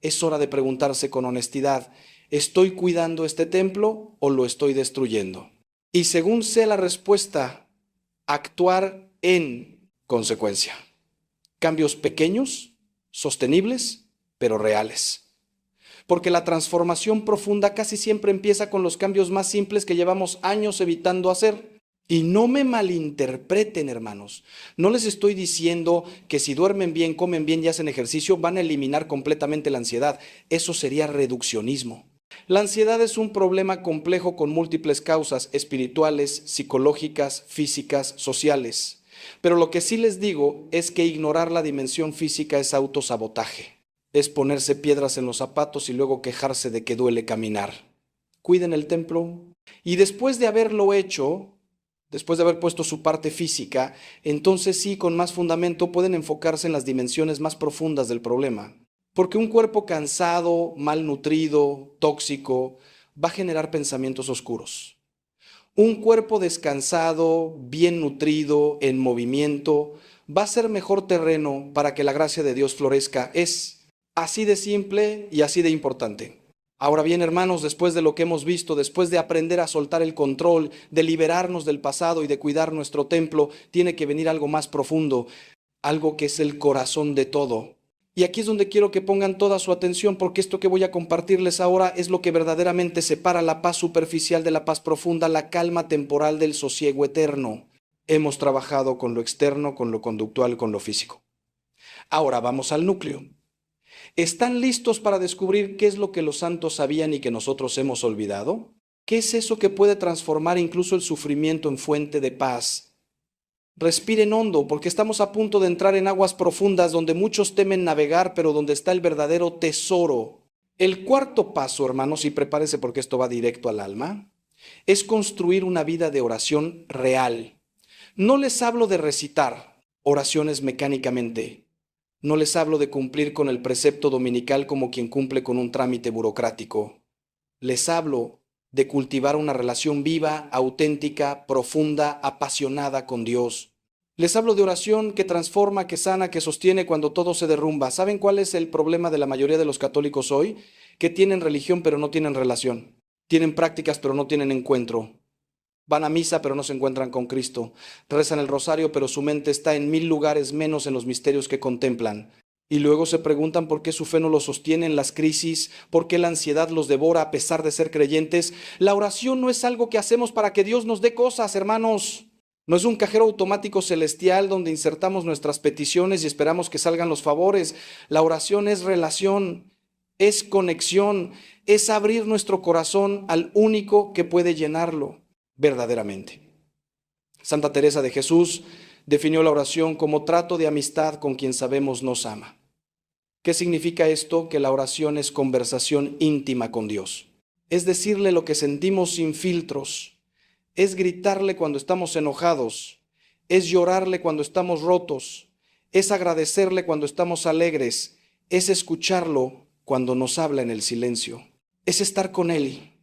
Es hora de preguntarse con honestidad: ¿estoy cuidando este templo o lo estoy destruyendo? Y según sea la respuesta, actuar en consecuencia. Cambios pequeños, sostenibles, pero reales. Porque la transformación profunda casi siempre empieza con los cambios más simples que llevamos años evitando hacer. Y no me malinterpreten, hermanos. No les estoy diciendo que si duermen bien, comen bien y hacen ejercicio, van a eliminar completamente la ansiedad. Eso sería reduccionismo. La ansiedad es un problema complejo con múltiples causas espirituales, psicológicas, físicas, sociales. Pero lo que sí les digo es que ignorar la dimensión física es autosabotaje. Es ponerse piedras en los zapatos y luego quejarse de que duele caminar. Cuiden el templo. Y después de haberlo hecho, después de haber puesto su parte física, entonces sí, con más fundamento pueden enfocarse en las dimensiones más profundas del problema. Porque un cuerpo cansado, malnutrido, tóxico, va a generar pensamientos oscuros. Un cuerpo descansado, bien nutrido, en movimiento, va a ser mejor terreno para que la gracia de Dios florezca. Es así de simple y así de importante. Ahora bien, hermanos, después de lo que hemos visto, después de aprender a soltar el control, de liberarnos del pasado y de cuidar nuestro templo, tiene que venir algo más profundo, algo que es el corazón de todo. Y aquí es donde quiero que pongan toda su atención, porque esto que voy a compartirles ahora es lo que verdaderamente separa la paz superficial de la paz profunda, la calma temporal del sosiego eterno. Hemos trabajado con lo externo, con lo conductual, con lo físico. Ahora vamos al núcleo. ¿Están listos para descubrir qué es lo que los santos sabían y que nosotros hemos olvidado? ¿Qué es eso que puede transformar incluso el sufrimiento en fuente de paz? Respiren hondo, porque estamos a punto de entrar en aguas profundas donde muchos temen navegar, pero donde está el verdadero tesoro. El cuarto paso, hermanos, y prepárese porque esto va directo al alma, es construir una vida de oración real. No les hablo de recitar oraciones mecánicamente. No les hablo de cumplir con el precepto dominical como quien cumple con un trámite burocrático. Les hablo de cultivar una relación viva, auténtica, profunda, apasionada con Dios. Les hablo de oración que transforma, que sana, que sostiene cuando todo se derrumba. ¿Saben cuál es el problema de la mayoría de los católicos hoy? Que tienen religión pero no tienen relación. Tienen prácticas pero no tienen encuentro. Van a misa pero no se encuentran con Cristo. Rezan el rosario pero su mente está en 1000 lugares menos en los misterios que contemplan. Y luego se preguntan por qué su fe no los sostiene en las crisis, por qué la ansiedad los devora a pesar de ser creyentes. La oración no es algo que hacemos para que Dios nos dé cosas, hermanos. No es un cajero automático celestial donde insertamos nuestras peticiones y esperamos que salgan los favores. La oración es relación, es conexión, es abrir nuestro corazón al único que puede llenarlo verdaderamente. Santa Teresa de Jesús definió la oración como trato de amistad con quien sabemos nos ama. ¿Qué significa esto? Que la oración es conversación íntima con Dios. Es decirle lo que sentimos sin filtros. Es gritarle cuando estamos enojados. Es llorarle cuando estamos rotos. Es agradecerle cuando estamos alegres. Es escucharlo cuando nos habla en el silencio. Es estar con Él,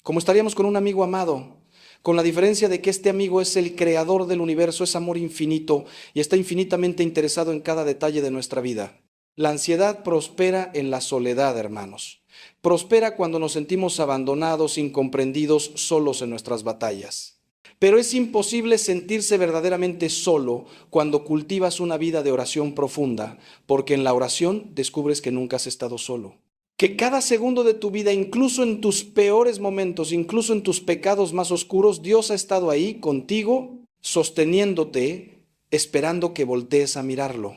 como estaríamos con un amigo amado, con la diferencia de que este amigo es el creador del universo, es amor infinito y está infinitamente interesado en cada detalle de nuestra vida. La ansiedad prospera en la soledad, hermanos. Prospera cuando nos sentimos abandonados, incomprendidos, solos en nuestras batallas. Pero es imposible sentirse verdaderamente solo cuando cultivas una vida de oración profunda, porque en la oración descubres que nunca has estado solo. Que cada segundo de tu vida, incluso en tus peores momentos, incluso en tus pecados más oscuros, Dios ha estado ahí contigo, sosteniéndote, esperando que voltees a mirarlo.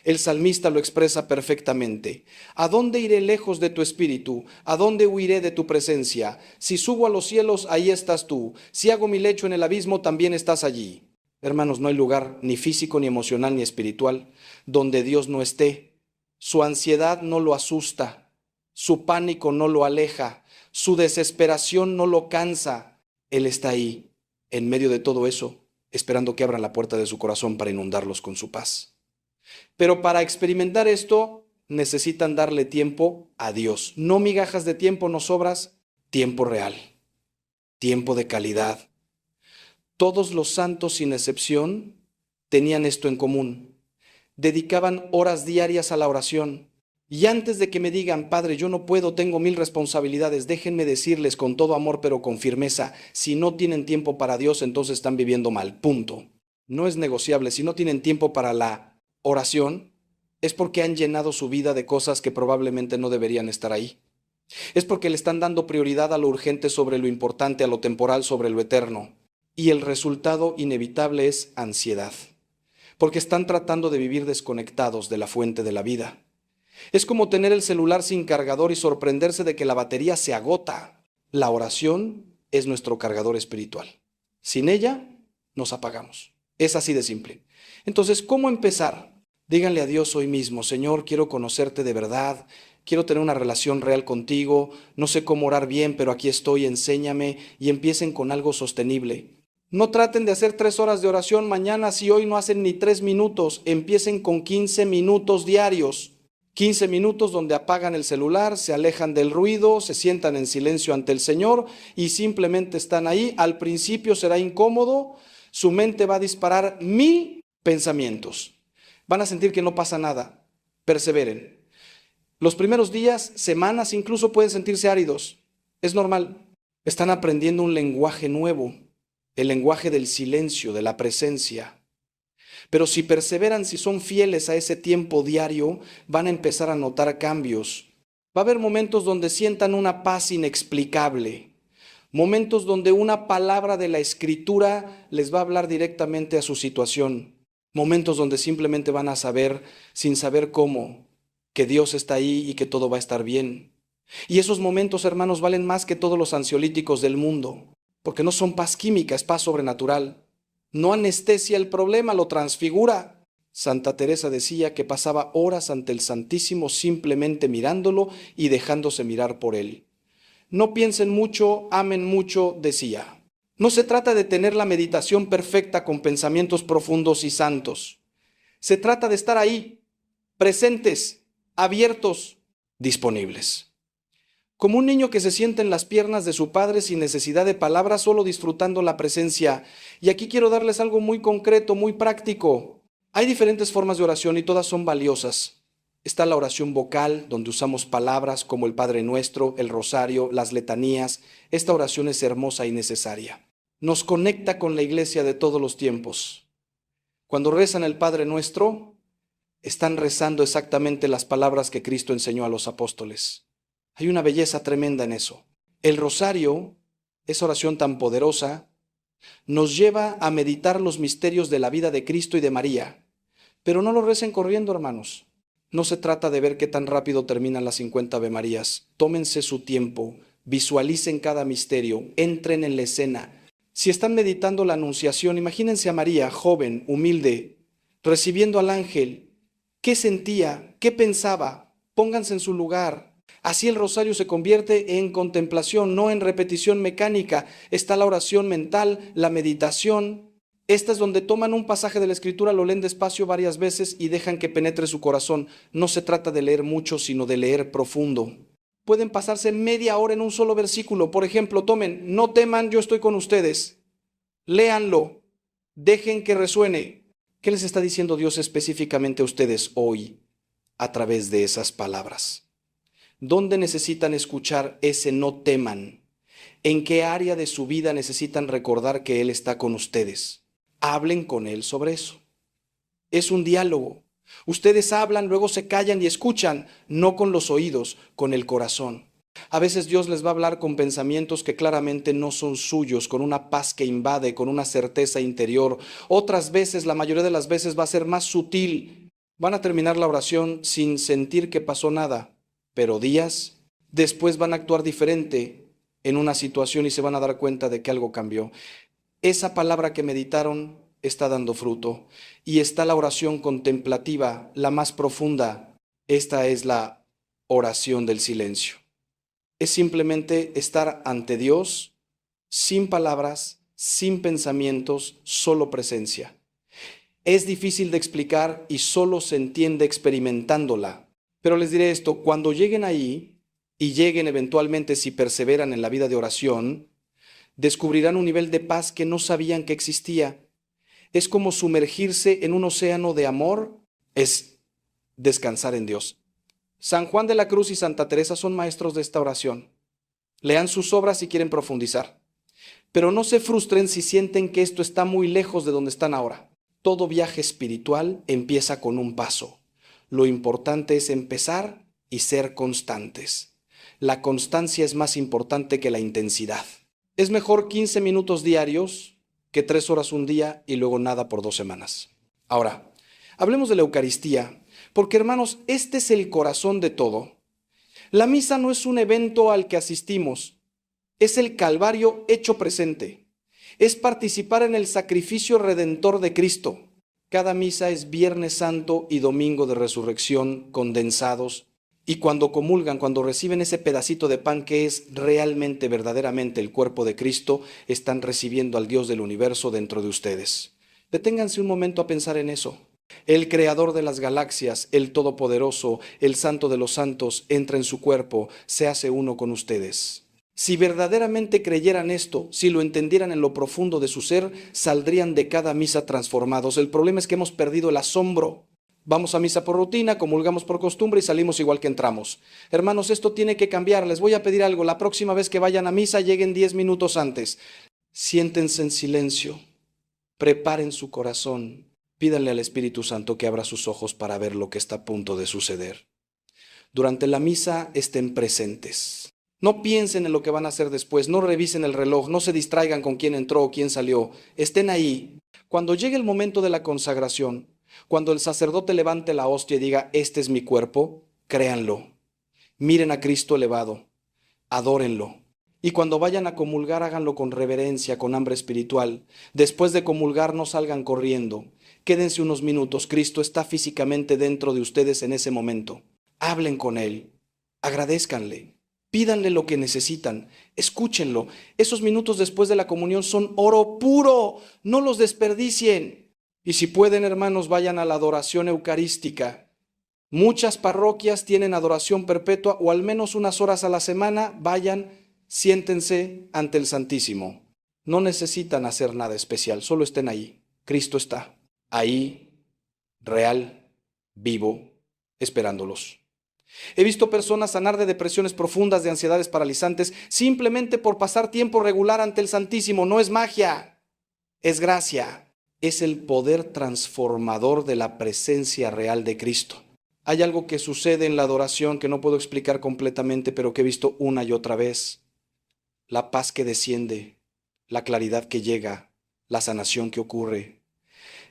El salmista lo expresa perfectamente. ¿A dónde iré lejos de tu espíritu? ¿A dónde huiré de tu presencia? Si subo a los cielos, ahí estás tú. Si hago mi lecho en el abismo, también estás allí. Hermanos, no hay lugar ni físico, ni emocional, ni espiritual donde Dios no esté. Su ansiedad no lo asusta. Su pánico no lo aleja. Su desesperación no lo cansa. Él está ahí, en medio de todo eso, esperando que abran la puerta de su corazón para inundarlos con su paz. Pero para experimentar esto necesitan darle tiempo a Dios. No migajas de tiempo, no sobras, tiempo real, tiempo de calidad. Todos los santos sin excepción tenían esto en común. Dedicaban horas diarias a la oración. Y antes de que me digan, Padre, yo no puedo, tengo 1000 responsabilidades, déjenme decirles con todo amor pero con firmeza, si no tienen tiempo para Dios, entonces están viviendo mal, punto. No es negociable. Si no tienen tiempo para la oración, es porque han llenado su vida de cosas que probablemente no deberían estar ahí. Es porque le están dando prioridad a lo urgente sobre lo importante, a lo temporal sobre lo eterno. Y el resultado inevitable es ansiedad, porque están tratando de vivir desconectados de la fuente de la vida. Es como tener el celular sin cargador y sorprenderse de que la batería se agota. La oración es nuestro cargador espiritual. Sin ella, nos apagamos. Es así de simple. Entonces, ¿cómo empezar? Díganle a Dios hoy mismo, Señor, quiero conocerte de verdad, quiero tener una relación real contigo, no sé cómo orar bien, pero aquí estoy, enséñame, y empiecen con algo sostenible. No traten de hacer 3 horas de oración mañana si hoy no hacen ni 3 minutos, empiecen con 15 minutos diarios. 15 minutos donde apagan el celular, se alejan del ruido, se sientan en silencio ante el Señor y simplemente están ahí. Al principio será incómodo, su mente va a disparar 1000 pensamientos. Van a sentir que no pasa nada. Perseveren. Los primeros días, semanas, incluso pueden sentirse áridos. Es normal. Están aprendiendo un lenguaje nuevo, el lenguaje del silencio, de la presencia. Pero si perseveran, si son fieles a ese tiempo diario, van a empezar a notar cambios. Va a haber momentos donde sientan una paz inexplicable, momentos donde una palabra de la Escritura les va a hablar directamente a su situación, momentos donde simplemente van a saber, sin saber cómo, que Dios está ahí y que todo va a estar bien. Y esos momentos, hermanos, valen más que todos los ansiolíticos del mundo, porque no son paz química, es paz sobrenatural. No anestesia el problema, lo transfigura. Santa Teresa decía que pasaba horas ante el Santísimo simplemente mirándolo y dejándose mirar por él. No piensen mucho, amen mucho, decía. No se trata de tener la meditación perfecta con pensamientos profundos y santos. Se trata de estar ahí, presentes, abiertos, disponibles. Como un niño que se sienta en las piernas de su padre sin necesidad de palabras, solo disfrutando la presencia. Y aquí quiero darles algo muy concreto, muy práctico. Hay diferentes formas de oración y todas son valiosas. Está la oración vocal, donde usamos palabras como el Padre Nuestro, el Rosario, las letanías. Esta oración es hermosa y necesaria. Nos conecta con la iglesia de todos los tiempos. Cuando rezan el Padre Nuestro, están rezando exactamente las palabras que Cristo enseñó a los apóstoles. Hay una belleza tremenda en eso. El rosario, esa oración tan poderosa, nos lleva a meditar los misterios de la vida de Cristo y de María. Pero no lo recen corriendo, hermanos. No se trata de ver qué tan rápido terminan las 50 Ave Marías. Tómense su tiempo, visualicen cada misterio, entren en la escena. Si están meditando la Anunciación, imagínense a María, joven, humilde, recibiendo al ángel. ¿Qué sentía? ¿Qué pensaba? Pónganse en su lugar. Así el rosario se convierte en contemplación, no en repetición mecánica. Está la oración mental, la meditación. Esta es donde toman un pasaje de la Escritura, lo leen despacio varias veces y dejan que penetre su corazón. No se trata de leer mucho, sino de leer profundo. Pueden pasarse media hora en un solo versículo. Por ejemplo, tomen, no teman, yo estoy con ustedes. Léanlo, dejen que resuene. ¿Qué les está diciendo Dios específicamente a ustedes hoy a través de esas palabras? ¿Dónde necesitan escuchar ese no teman? ¿En qué área de su vida necesitan recordar que Él está con ustedes? Hablen con Él sobre eso. Es un diálogo. Ustedes hablan, luego se callan y escuchan, no con los oídos, con el corazón. A veces Dios les va a hablar con pensamientos que claramente no son suyos, con una paz que invade, con una certeza interior. Otras veces, la mayoría de las veces, va a ser más sutil. Van a terminar la oración sin sentir que pasó nada. Pero días después van a actuar diferente en una situación y se van a dar cuenta de que algo cambió. Esa palabra que meditaron está dando fruto. Y está la oración contemplativa, la más profunda. Esta es la oración del silencio. Es simplemente estar ante Dios, sin palabras, sin pensamientos, solo presencia. Es difícil de explicar y solo se entiende experimentándola. Pero les diré esto, cuando lleguen ahí, y lleguen eventualmente si perseveran en la vida de oración, descubrirán un nivel de paz que no sabían que existía. Es como sumergirse en un océano de amor, es descansar en Dios. San Juan de la Cruz y Santa Teresa son maestros de esta oración. Lean sus obras si quieren profundizar. Pero no se frustren si sienten que esto está muy lejos de donde están ahora. Todo viaje espiritual empieza con un paso. Lo importante es empezar y ser constantes. La constancia es más importante que la intensidad. Es mejor 15 minutos diarios que 3 horas un día y luego nada por 2 semanas. Ahora, hablemos de la Eucaristía, porque hermanos, este es el corazón de todo. La misa no es un evento al que asistimos, es el Calvario hecho presente. Es participar en el sacrificio redentor de Cristo. Cada misa es Viernes Santo y Domingo de Resurrección condensados. Y cuando comulgan, cuando reciben ese pedacito de pan que es realmente, verdaderamente el cuerpo de Cristo, están recibiendo al Dios del universo dentro de ustedes. Deténganse un momento a pensar en eso. El creador de las galaxias, el todopoderoso, el santo de los santos, entra en su cuerpo, se hace uno con ustedes. Si verdaderamente creyeran esto, si lo entendieran en lo profundo de su ser, saldrían de cada misa transformados. El problema es que hemos perdido el asombro. Vamos a misa por rutina, comulgamos por costumbre y salimos igual que entramos. Hermanos, esto tiene que cambiar. Les voy a pedir algo. La próxima vez que vayan a misa, lleguen 10 minutos antes. Siéntense en silencio. Preparen su corazón. Pídanle al Espíritu Santo que abra sus ojos para ver lo que está a punto de suceder. Durante la misa estén presentes. No piensen en lo que van a hacer después, no revisen el reloj, no se distraigan con quién entró o quién salió. Estén ahí. Cuando llegue el momento de la consagración, cuando el sacerdote levante la hostia y diga, este es mi cuerpo, créanlo. Miren a Cristo elevado, adórenlo. Y cuando vayan a comulgar, háganlo con reverencia, con hambre espiritual. Después de comulgar, no salgan corriendo. Quédense unos minutos. Cristo está físicamente dentro de ustedes en ese momento. Hablen con Él. Agradézcanle. Pídanle lo que necesitan. Escúchenlo. Esos minutos después de la comunión son oro puro. No los desperdicien. Y si pueden, hermanos, vayan a la adoración eucarística. Muchas parroquias tienen adoración perpetua o al menos unas horas a la semana. Vayan, siéntense ante el Santísimo. No necesitan hacer nada especial, solo estén ahí. Cristo está ahí, real, vivo, esperándolos. He visto personas sanar de depresiones profundas, de ansiedades paralizantes, simplemente por pasar tiempo regular ante el Santísimo. No es magia, es gracia. Es el poder transformador de la presencia real de Cristo. Hay algo que sucede en la adoración que no puedo explicar completamente, pero que he visto una y otra vez. La paz que desciende, la claridad que llega, la sanación que ocurre.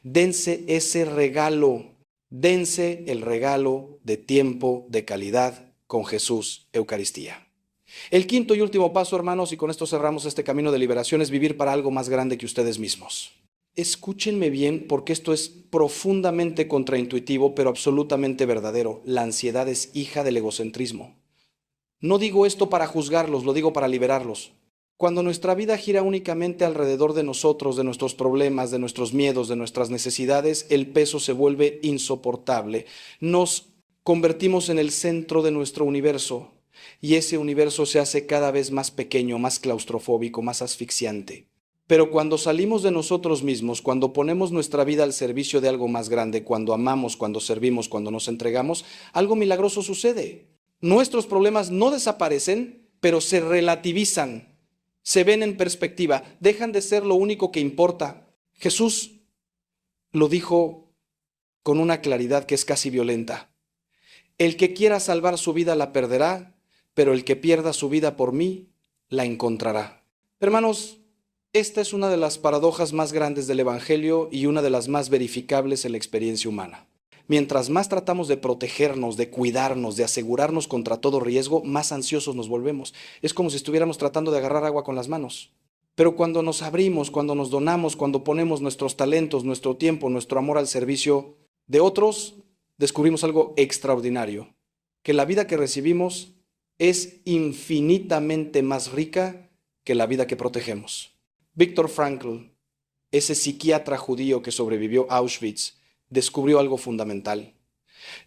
Dense ese regalo, dense el regalo de tiempo de calidad con Jesús, Eucaristía. El quinto y último paso, hermanos, y con esto cerramos este camino de liberación, es vivir para algo más grande que ustedes mismos. Escúchenme bien porque esto es profundamente contraintuitivo, pero absolutamente verdadero. La ansiedad es hija del egocentrismo. No digo esto para juzgarlos, lo digo para liberarlos. Cuando nuestra vida gira únicamente alrededor de nosotros, de nuestros problemas, de nuestros miedos, de nuestras necesidades, el peso se vuelve insoportable. Nos convertimos en el centro de nuestro universo y ese universo se hace cada vez más pequeño, más claustrofóbico, más asfixiante. Pero cuando salimos de nosotros mismos, cuando ponemos nuestra vida al servicio de algo más grande, cuando amamos, cuando servimos, cuando nos entregamos, algo milagroso sucede. Nuestros problemas no desaparecen, pero se relativizan, se ven en perspectiva, dejan de ser lo único que importa. Jesús lo dijo con una claridad que es casi violenta. El que quiera salvar su vida la perderá, pero el que pierda su vida por mí la encontrará. Hermanos, esta es una de las paradojas más grandes del Evangelio y una de las más verificables en la experiencia humana. Mientras más tratamos de protegernos, de cuidarnos, de asegurarnos contra todo riesgo, más ansiosos nos volvemos. Es como si estuviéramos tratando de agarrar agua con las manos. Pero cuando nos abrimos, cuando nos donamos, cuando ponemos nuestros talentos, nuestro tiempo, nuestro amor al servicio de otros, descubrimos algo extraordinario, que la vida que recibimos es infinitamente más rica que la vida que protegemos. Viktor Frankl, ese psiquiatra judío que sobrevivió a Auschwitz, descubrió algo fundamental.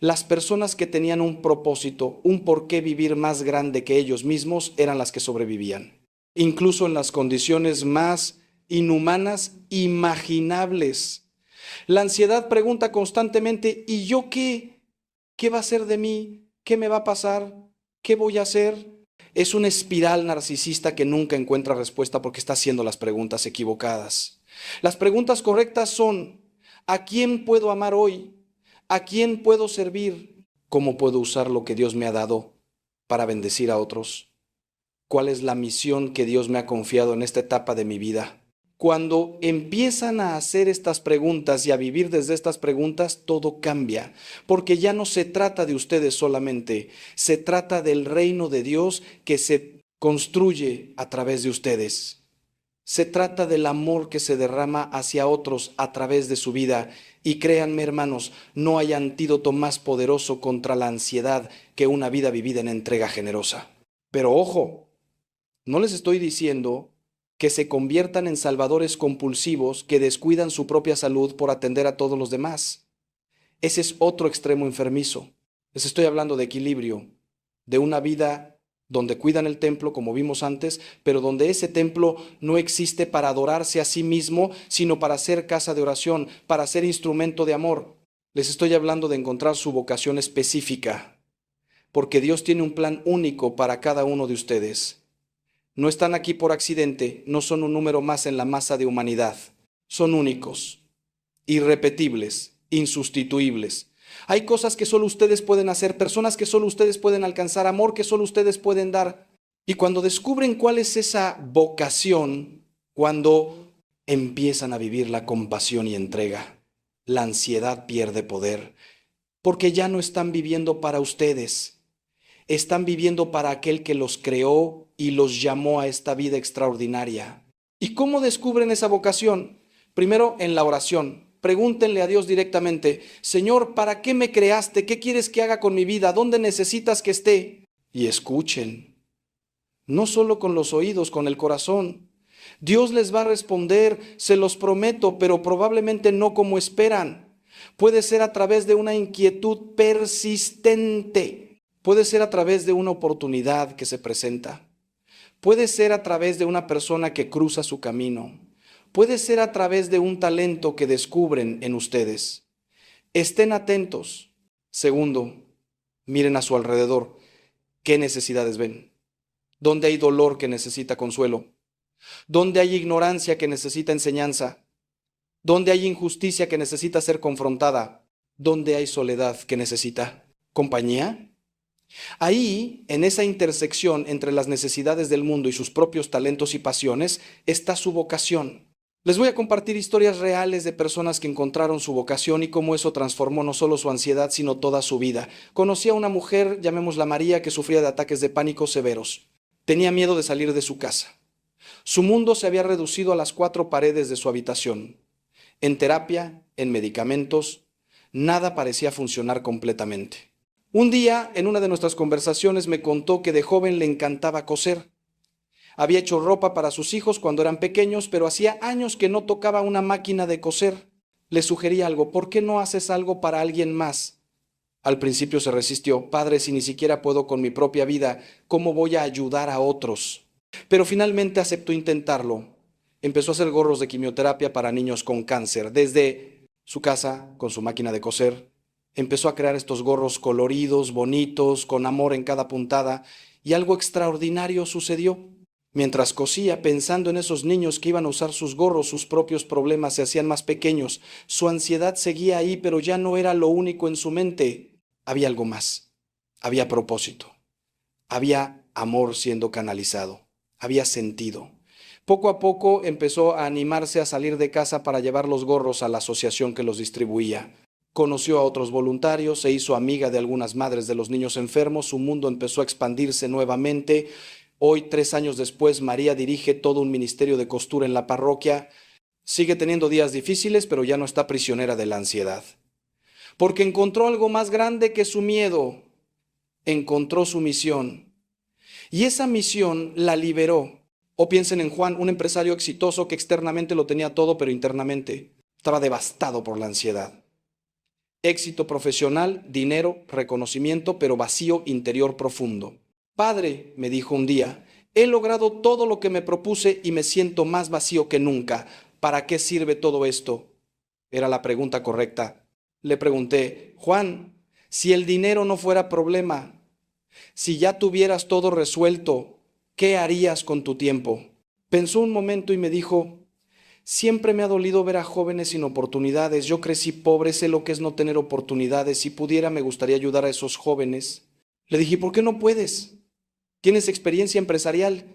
Las personas que tenían un propósito, un porqué vivir más grande que ellos mismos, eran las que sobrevivían. Incluso en las condiciones más inhumanas imaginables. La ansiedad pregunta constantemente, ¿y yo qué? ¿Qué va a ser de mí? ¿Qué me va a pasar? ¿Qué voy a hacer? Es una espiral narcisista que nunca encuentra respuesta porque está haciendo las preguntas equivocadas. Las preguntas correctas son, ¿a quién puedo amar hoy? ¿A quién puedo servir? ¿Cómo puedo usar lo que Dios me ha dado para bendecir a otros? ¿Cuál es la misión que Dios me ha confiado en esta etapa de mi vida? Cuando empiezan a hacer estas preguntas y a vivir desde estas preguntas, todo cambia, porque ya no se trata de ustedes solamente, se trata del reino de Dios que se construye a través de ustedes. Se trata del amor que se derrama hacia otros a través de su vida. Y créanme, hermanos, no hay antídoto más poderoso contra la ansiedad que una vida vivida en entrega generosa. Pero ojo, no les estoy diciendo que se conviertan en salvadores compulsivos que descuidan su propia salud por atender a todos los demás. Ese es otro extremo enfermizo. Les estoy hablando de equilibrio, de una vida donde cuidan el templo, como vimos antes, pero donde ese templo no existe para adorarse a sí mismo, sino para ser casa de oración, para ser instrumento de amor. Les estoy hablando de encontrar su vocación específica, porque Dios tiene un plan único para cada uno de ustedes. No están aquí por accidente, no son un número más en la masa de humanidad, son únicos. irrepetibles, insustituibles. Hay cosas que solo ustedes pueden hacer, personas que solo ustedes pueden alcanzar, amor que solo ustedes pueden dar. Y cuando descubren cuál es esa vocación, cuando empiezan a vivir la compasión y entrega, la ansiedad pierde poder, porque ya no están viviendo para ustedes, están viviendo para aquel que los creó y los llamó a esta vida extraordinaria. ¿Y cómo descubren esa vocación? Primero, en la oración. Pregúntenle a Dios directamente: Señor, ¿para qué me creaste? ¿Qué quieres que haga con mi vida? ¿Dónde necesitas que esté? Y escuchen, no solo con los oídos, con el corazón. Dios les va a responder, se los prometo, pero probablemente no como esperan. Puede ser a través de una inquietud persistente. Puede ser a través de una oportunidad que se presenta. Puede ser a través de una persona que cruza su camino. Puede ser a través de un talento que descubren en ustedes. Estén atentos. Segundo, miren a su alrededor. ¿Qué necesidades ven? ¿Dónde hay dolor que necesita consuelo? ¿Dónde hay ignorancia que necesita enseñanza? ¿Dónde hay injusticia que necesita ser confrontada? ¿Dónde hay soledad que necesita compañía? Ahí, en esa intersección entre las necesidades del mundo y sus propios talentos y pasiones, está su vocación. Les voy a compartir historias reales de personas que encontraron su vocación y cómo eso transformó no solo su ansiedad, sino toda su vida. Conocí a una mujer, llamémosla María, que sufría de ataques de pánico severos. Tenía miedo de salir de su casa. Su mundo se había reducido a las 4 paredes de su habitación. En terapia, en medicamentos, nada parecía funcionar completamente. Un día, en una de nuestras conversaciones, me contó que de joven le encantaba coser. Había hecho ropa para sus hijos cuando eran pequeños, pero hacía años que no tocaba una máquina de coser. Le sugerí algo: ¿por qué no haces algo para alguien más? Al principio se resistió: padre, si ni siquiera puedo con mi propia vida, ¿cómo voy a ayudar a otros? Pero finalmente aceptó intentarlo. Empezó a hacer gorros de quimioterapia para niños con cáncer. Desde su casa, con su máquina de coser, empezó a crear estos gorros coloridos, bonitos, con amor en cada puntada, y algo extraordinario sucedió. Mientras cosía, pensando en esos niños que iban a usar sus gorros, sus propios problemas se hacían más pequeños. Su ansiedad seguía ahí, pero ya no era lo único en su mente. Había algo más. Había propósito. Había amor siendo canalizado. Había sentido. Poco a poco empezó a animarse a salir de casa para llevar los gorros a la asociación que los distribuía. Conoció a otros voluntarios, se hizo amiga de algunas madres de los niños enfermos, su mundo empezó a expandirse nuevamente. Hoy, 3 años después, María dirige todo un ministerio de costura en la parroquia. Sigue teniendo días difíciles, pero ya no está prisionera de la ansiedad. Porque encontró algo más grande que su miedo. Encontró su misión. Y esa misión la liberó. O piensen en Juan, un empresario exitoso que externamente lo tenía todo, pero internamente estaba devastado por la ansiedad. Éxito profesional, dinero, reconocimiento, pero vacío interior profundo. Padre, me dijo un día, he logrado todo lo que me propuse y me siento más vacío que nunca. ¿Para qué sirve todo esto? Era la pregunta correcta. Le pregunté: Juan, si el dinero no fuera problema, si ya tuvieras todo resuelto, ¿qué harías con tu tiempo? Pensó un momento y me dijo: siempre me ha dolido ver a jóvenes sin oportunidades. Yo crecí pobre, sé lo que es no tener oportunidades. Si pudiera, me gustaría ayudar a esos jóvenes. Le dije: ¿por qué no puedes? Tienes experiencia empresarial,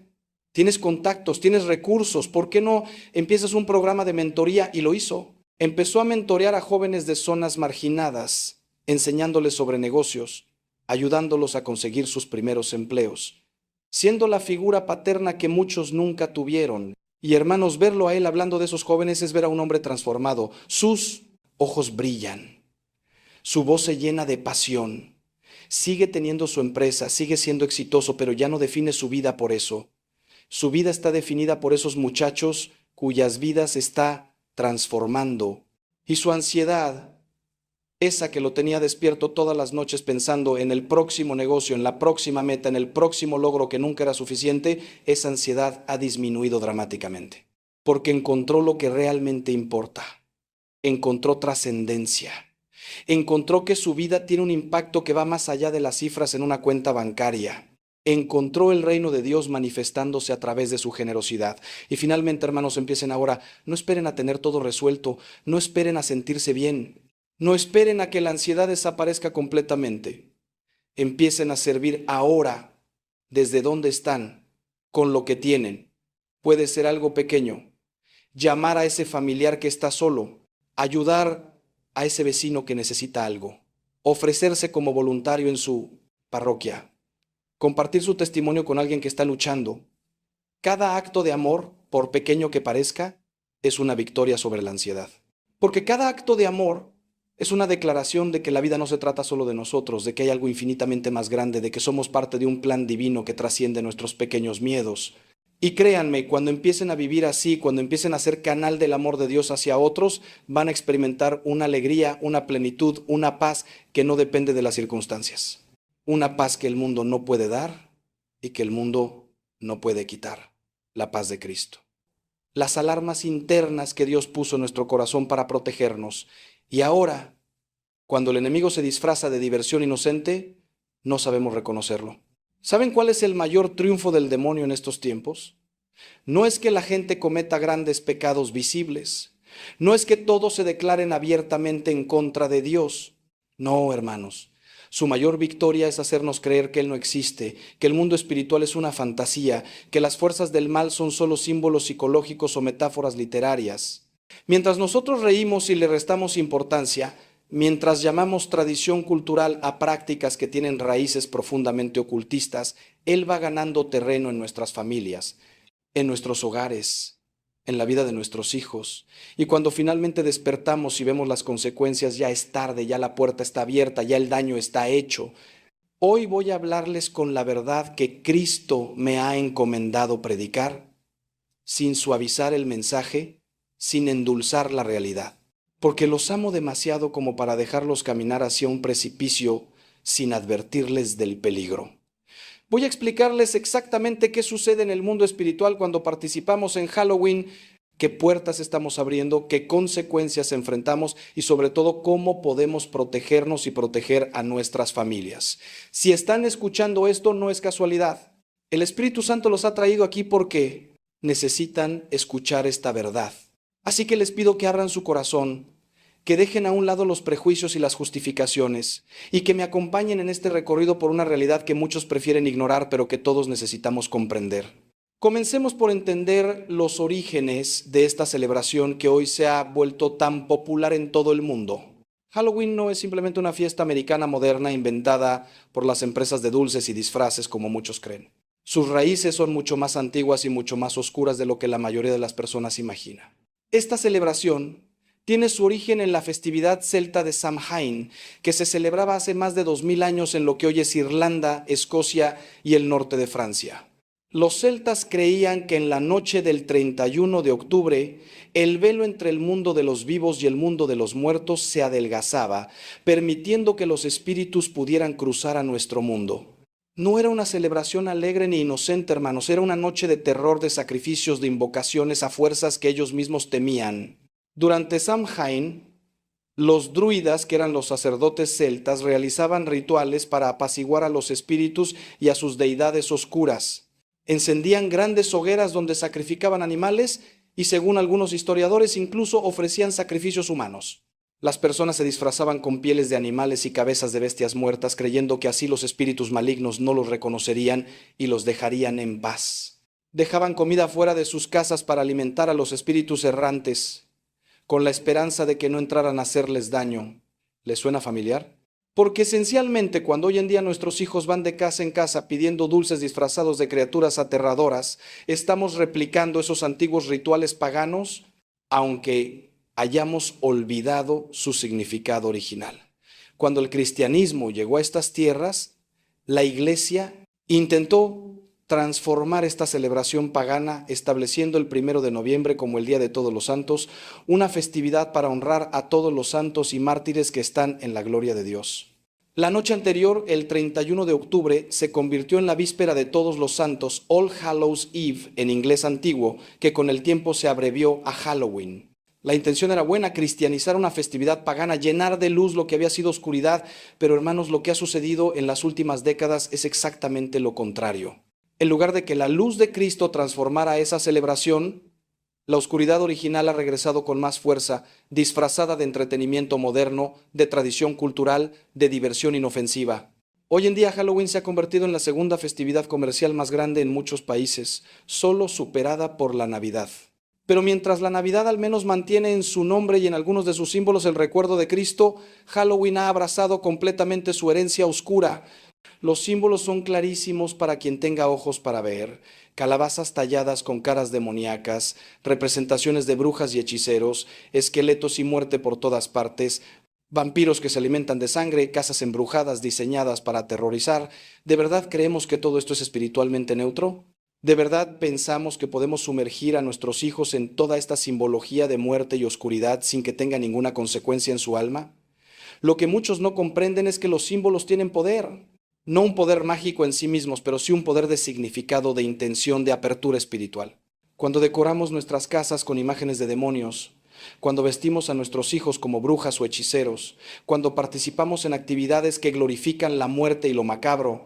tienes contactos, tienes recursos. ¿Por qué no empiezas un programa de mentoría? Y lo hizo. Empezó a mentorear a jóvenes de zonas marginadas, enseñándoles sobre negocios, ayudándolos a conseguir sus primeros empleos, siendo la figura paterna que muchos nunca tuvieron. Y hermanos, verlo a él hablando de esos jóvenes es ver a un hombre transformado. Sus ojos brillan, su voz se llena de pasión. Sigue teniendo su empresa, sigue siendo exitoso, pero ya no define su vida por eso. Su vida está definida por esos muchachos cuyas vidas está transformando. Y su ansiedad, esa que lo tenía despierto todas las noches pensando en el próximo negocio, en la próxima meta, en el próximo logro que nunca era suficiente, esa ansiedad ha disminuido dramáticamente. Porque encontró lo que realmente importa. Encontró trascendencia. Encontró que su vida tiene un impacto que va más allá de las cifras en una cuenta bancaria. encontró el reino de Dios manifestándose a través de su generosidad. Y finalmente, hermanos, empiecen ahora, no esperen a tener todo resuelto, no esperen a sentirse bien, no esperen a que la ansiedad desaparezca completamente. Empiecen a servir ahora, desde donde están, con lo que tienen. Puede ser algo pequeño. Llamar a ese familiar que está solo, ayudar a ese vecino que necesita algo, ofrecerse como voluntario en su parroquia, compartir su testimonio con alguien que está luchando. Cada acto de amor, por pequeño que parezca, es una victoria sobre la ansiedad. Porque cada acto de amor es una declaración de que la vida no se trata solo de nosotros, de que hay algo infinitamente más grande, de que somos parte de un plan divino que trasciende nuestros pequeños miedos. Y créanme, cuando empiecen a vivir así, cuando empiecen a ser canal del amor de Dios hacia otros, van a experimentar una alegría, una plenitud, una paz que no depende de las circunstancias. Una paz que el mundo no puede dar y que el mundo no puede quitar. La paz de Cristo. Las alarmas internas que Dios puso en nuestro corazón para protegernos. Y ahora, cuando el enemigo se disfraza de diversión inocente, no sabemos reconocerlo. ¿Saben cuál es el mayor triunfo del demonio en estos tiempos? No es que la gente cometa grandes pecados visibles. No es que todos se declaren abiertamente en contra de Dios. No, hermanos. Su mayor victoria es hacernos creer que Él no existe, que el mundo espiritual es una fantasía, que las fuerzas del mal son solo símbolos psicológicos o metáforas literarias. Mientras nosotros reímos y le restamos importancia, mientras llamamos tradición cultural a prácticas que tienen raíces profundamente ocultistas, Él va ganando terreno en nuestras familias, en nuestros hogares, en la vida de nuestros hijos. Y cuando finalmente despertamos y vemos las consecuencias, ya es tarde, ya la puerta está abierta, ya el daño está hecho. Hoy voy a hablarles con la verdad que Cristo me ha encomendado predicar, sin suavizar el mensaje, sin endulzar la realidad. Porque los amo demasiado como para dejarlos caminar hacia un precipicio sin advertirles del peligro. Voy a explicarles exactamente qué sucede en el mundo espiritual cuando participamos en Halloween, qué puertas estamos abriendo, qué consecuencias enfrentamos y sobre todo cómo podemos protegernos y proteger a nuestras familias. Si están escuchando esto, no es casualidad. El Espíritu Santo los ha traído aquí porque necesitan escuchar esta verdad. Así que les pido que abran su corazón, que dejen a un lado los prejuicios y las justificaciones, y que me acompañen en este recorrido por una realidad que muchos prefieren ignorar, pero que todos necesitamos comprender. Comencemos por entender los orígenes de esta celebración que hoy se ha vuelto tan popular en todo el mundo. Halloween no es simplemente una fiesta americana moderna inventada por las empresas de dulces y disfraces como muchos creen. Sus raíces son mucho más antiguas y mucho más oscuras de lo que la mayoría de las personas imagina. Esta celebración tiene su origen en la festividad celta de Samhain, que se celebraba hace más de 2000 años en lo que hoy es Irlanda, Escocia y el norte de Francia. Los celtas creían que en la noche del 31 de octubre, el velo entre el mundo de los vivos y el mundo de los muertos se adelgazaba, permitiendo que los espíritus pudieran cruzar a nuestro mundo. No era una celebración alegre ni inocente, hermanos, era una noche de terror, de sacrificios, de invocaciones a fuerzas que ellos mismos temían. Durante Samhain, los druidas, que eran los sacerdotes celtas, realizaban rituales para apaciguar a los espíritus y a sus deidades oscuras. Encendían grandes hogueras donde sacrificaban animales y, según algunos historiadores, incluso ofrecían sacrificios humanos. Las personas se disfrazaban con pieles de animales y cabezas de bestias muertas, creyendo que así los espíritus malignos no los reconocerían y los dejarían en paz. Dejaban comida fuera de sus casas para alimentar a los espíritus errantes, con la esperanza de que no entraran a hacerles daño. ¿Les suena familiar? Porque esencialmente cuando hoy en día nuestros hijos van de casa en casa pidiendo dulces disfrazados de criaturas aterradoras, estamos replicando esos antiguos rituales paganos, aunque hayamos olvidado su significado original. Cuando el cristianismo llegó a estas tierras, la Iglesia intentó transformar esta celebración pagana, estableciendo el 1 de noviembre como el Día de Todos los Santos, una festividad para honrar a todos los santos y mártires que están en la gloria de Dios. La noche anterior, el 31 de octubre, se convirtió en la víspera de Todos los Santos, All Hallows Eve, en inglés antiguo, que con el tiempo se abrevió a Halloween. La intención era buena, cristianizar una festividad pagana, llenar de luz lo que había sido oscuridad, pero hermanos, lo que ha sucedido en las últimas décadas es exactamente lo contrario. En lugar de que la luz de Cristo transformara esa celebración, la oscuridad original ha regresado con más fuerza, disfrazada de entretenimiento moderno, de tradición cultural, de diversión inofensiva. Hoy en día Halloween se ha convertido en la segunda festividad comercial más grande en muchos países, solo superada por la Navidad. Pero mientras la Navidad al menos mantiene en su nombre y en algunos de sus símbolos el recuerdo de Cristo, Halloween ha abrazado completamente su herencia oscura. Los símbolos son clarísimos para quien tenga ojos para ver. Calabazas talladas con caras demoníacas, representaciones de brujas y hechiceros, esqueletos y muerte por todas partes, vampiros que se alimentan de sangre, casas embrujadas diseñadas para aterrorizar. ¿De verdad creemos que todo esto es espiritualmente neutro? ¿De verdad pensamos que podemos sumergir a nuestros hijos en toda esta simbología de muerte y oscuridad sin que tenga ninguna consecuencia en su alma? Lo que muchos no comprenden es que los símbolos tienen poder. No un poder mágico en sí mismos, pero sí un poder de significado, de intención, de apertura espiritual. Cuando decoramos nuestras casas con imágenes de demonios, cuando vestimos a nuestros hijos como brujas o hechiceros, cuando participamos en actividades que glorifican la muerte y lo macabro,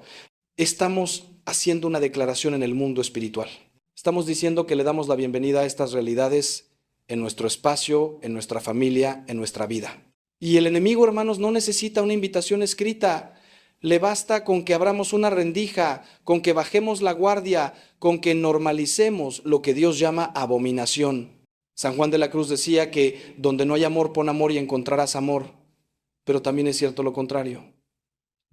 estamos haciendo una declaración en el mundo espiritual. Estamos diciendo que le damos la bienvenida a estas realidades en nuestro espacio, en nuestra familia, en nuestra vida. Y el enemigo, hermanos, no necesita una invitación escrita. Le basta con que abramos una rendija, con que bajemos la guardia, con que normalicemos lo que Dios llama abominación. San Juan de la Cruz decía que donde no hay amor, pon amor y encontrarás amor. Pero también es cierto lo contrario.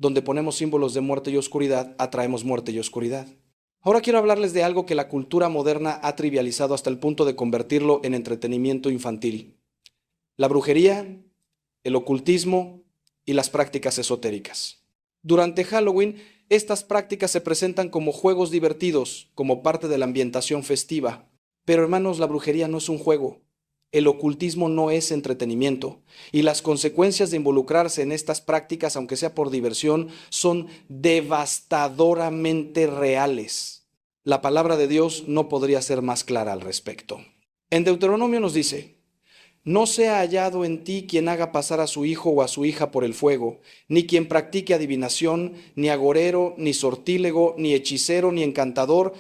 Donde ponemos símbolos de muerte y oscuridad, atraemos muerte y oscuridad. Ahora quiero hablarles de algo que la cultura moderna ha trivializado hasta el punto de convertirlo en entretenimiento infantil. La brujería, el ocultismo y las prácticas esotéricas. Durante Halloween, estas prácticas se presentan como juegos divertidos, como parte de la ambientación festiva. Pero hermanos, la brujería no es un juego. El ocultismo no es entretenimiento, y las consecuencias de involucrarse en estas prácticas, aunque sea por diversión, son devastadoramente reales. La palabra de Dios no podría ser más clara al respecto. En Deuteronomio nos dice: no sea hallado en ti quien haga pasar a su hijo o a su hija por el fuego, ni quien practique adivinación, ni agorero, ni sortílego, ni hechicero, ni encantador,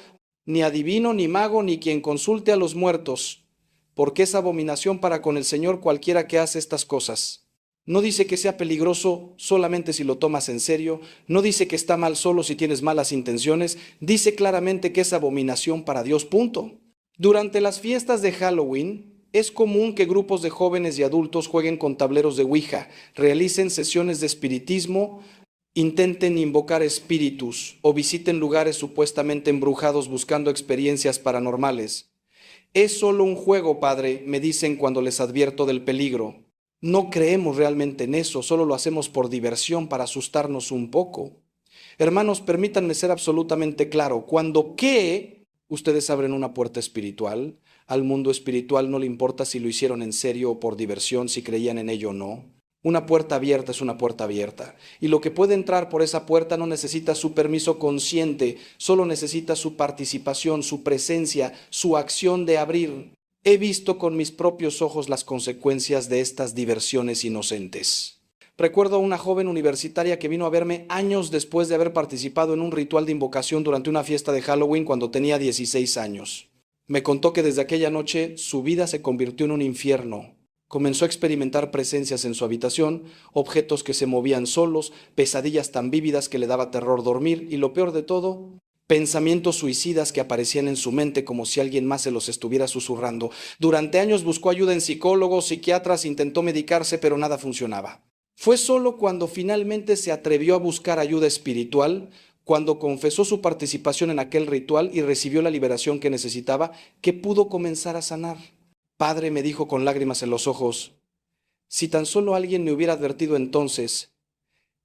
ni adivino, ni mago, ni quien consulte a los muertos, porque es abominación para con el Señor cualquiera que hace estas cosas. No dice que sea peligroso solamente si lo tomas en serio, no dice que está mal solo si tienes malas intenciones, dice claramente que es abominación para Dios, punto. Durante las fiestas de Halloween, es común que grupos de jóvenes y adultos jueguen con tableros de Ouija, realicen sesiones de espiritismo, intenten invocar espíritus o visiten lugares supuestamente embrujados buscando experiencias paranormales. Es solo un juego, padre, me dicen cuando les advierto del peligro. No creemos realmente en eso, solo lo hacemos por diversión, para asustarnos un poco. Hermanos, permítanme ser absolutamente claro. Cuando ustedes abren una puerta espiritual, al mundo espiritual no le importa si lo hicieron en serio o por diversión, si creían en ello o no. Una puerta abierta es una puerta abierta. Y lo que puede entrar por esa puerta no necesita su permiso consciente, solo necesita su participación, su presencia, su acción de abrir. He visto con mis propios ojos las consecuencias de estas diversiones inocentes. Recuerdo a una joven universitaria que vino a verme años después de haber participado en un ritual de invocación durante una fiesta de Halloween cuando tenía 16 años. Me contó que desde aquella noche su vida se convirtió en un infierno. Comenzó a experimentar presencias en su habitación, objetos que se movían solos, pesadillas tan vívidas que le daba terror dormir y, lo peor de todo, pensamientos suicidas que aparecían en su mente como si alguien más se los estuviera susurrando. Durante años buscó ayuda en psicólogos, psiquiatras, intentó medicarse, pero nada funcionaba. Fue solo cuando finalmente se atrevió a buscar ayuda espiritual, cuando confesó su participación en aquel ritual y recibió la liberación que necesitaba, que pudo comenzar a sanar. Padre, me dijo con lágrimas en los ojos, si tan solo alguien me hubiera advertido entonces,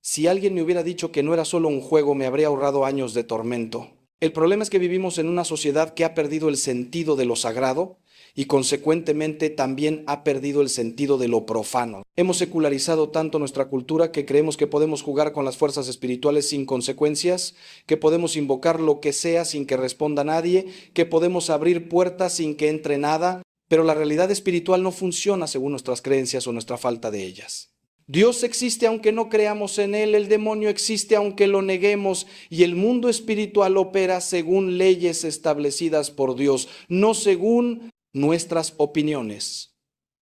si alguien me hubiera dicho que no era solo un juego, me habría ahorrado años de tormento. El problema es que vivimos en una sociedad que ha perdido el sentido de lo sagrado y consecuentemente también ha perdido el sentido de lo profano. Hemos secularizado tanto nuestra cultura que creemos que podemos jugar con las fuerzas espirituales sin consecuencias, que podemos invocar lo que sea sin que responda nadie, que podemos abrir puertas sin que entre nada. pero la realidad espiritual no funciona según nuestras creencias o nuestra falta de ellas. Dios existe aunque no creamos en Él, el demonio existe aunque lo neguemos, y el mundo espiritual opera según leyes establecidas por Dios, no según nuestras opiniones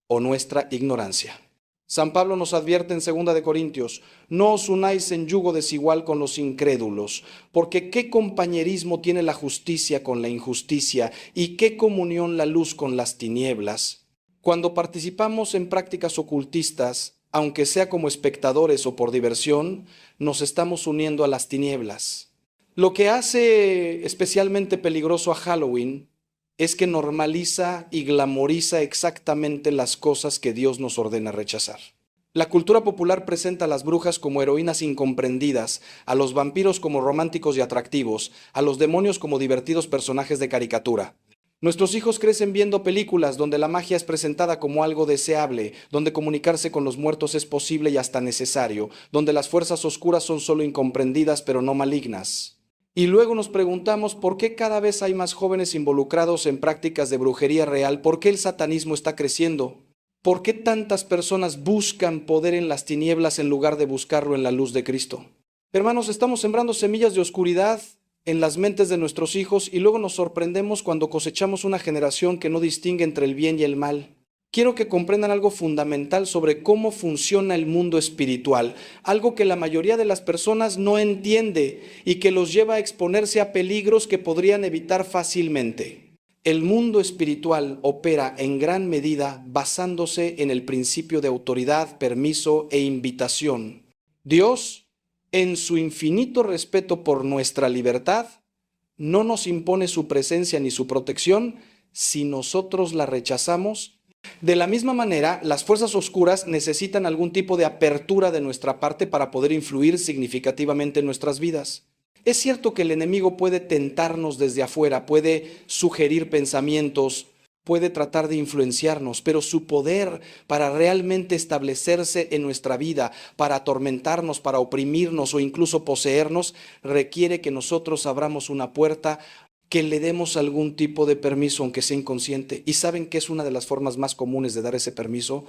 o nuestra ignorancia. San Pablo nos advierte en 2 de Corintios: no os unáis en yugo desigual con los incrédulos, porque qué compañerismo tiene la justicia con la injusticia, y qué comunión la luz con las tinieblas. Cuando participamos en prácticas ocultistas, aunque sea como espectadores o por diversión, nos estamos uniendo a las tinieblas. Lo que hace especialmente peligroso a Halloween es que normaliza y glamoriza exactamente las cosas que Dios nos ordena rechazar. La cultura popular presenta a las brujas como heroínas incomprendidas, a los vampiros como románticos y atractivos, a los demonios como divertidos personajes de caricatura. Nuestros hijos crecen viendo películas donde la magia es presentada como algo deseable, donde comunicarse con los muertos es posible y hasta necesario, donde las fuerzas oscuras son solo incomprendidas pero no malignas. Y luego nos preguntamos por qué cada vez hay más jóvenes involucrados en prácticas de brujería real, por qué el satanismo está creciendo, por qué tantas personas buscan poder en las tinieblas en lugar de buscarlo en la luz de Cristo. Hermanos, estamos sembrando semillas de oscuridad en las mentes de nuestros hijos y luego nos sorprendemos cuando cosechamos una generación que no distingue entre el bien y el mal. Quiero que comprendan algo fundamental sobre cómo funciona el mundo espiritual, algo que la mayoría de las personas no entiende y que los lleva a exponerse a peligros que podrían evitar fácilmente. El mundo espiritual opera en gran medida basándose en el principio de autoridad, permiso e invitación. Dios, en su infinito respeto por nuestra libertad, no nos impone su presencia ni su protección si nosotros la rechazamos. De la misma manera, las fuerzas oscuras necesitan algún tipo de apertura de nuestra parte para poder influir significativamente en nuestras vidas. Es cierto que el enemigo puede tentarnos desde afuera, puede sugerir pensamientos, puede tratar de influenciarnos, pero su poder para realmente establecerse en nuestra vida, para atormentarnos, para oprimirnos o incluso poseernos, requiere que nosotros abramos una puerta, que le demos algún tipo de permiso, aunque sea inconsciente. ¿Y saben qué es una de las formas más comunes de dar ese permiso?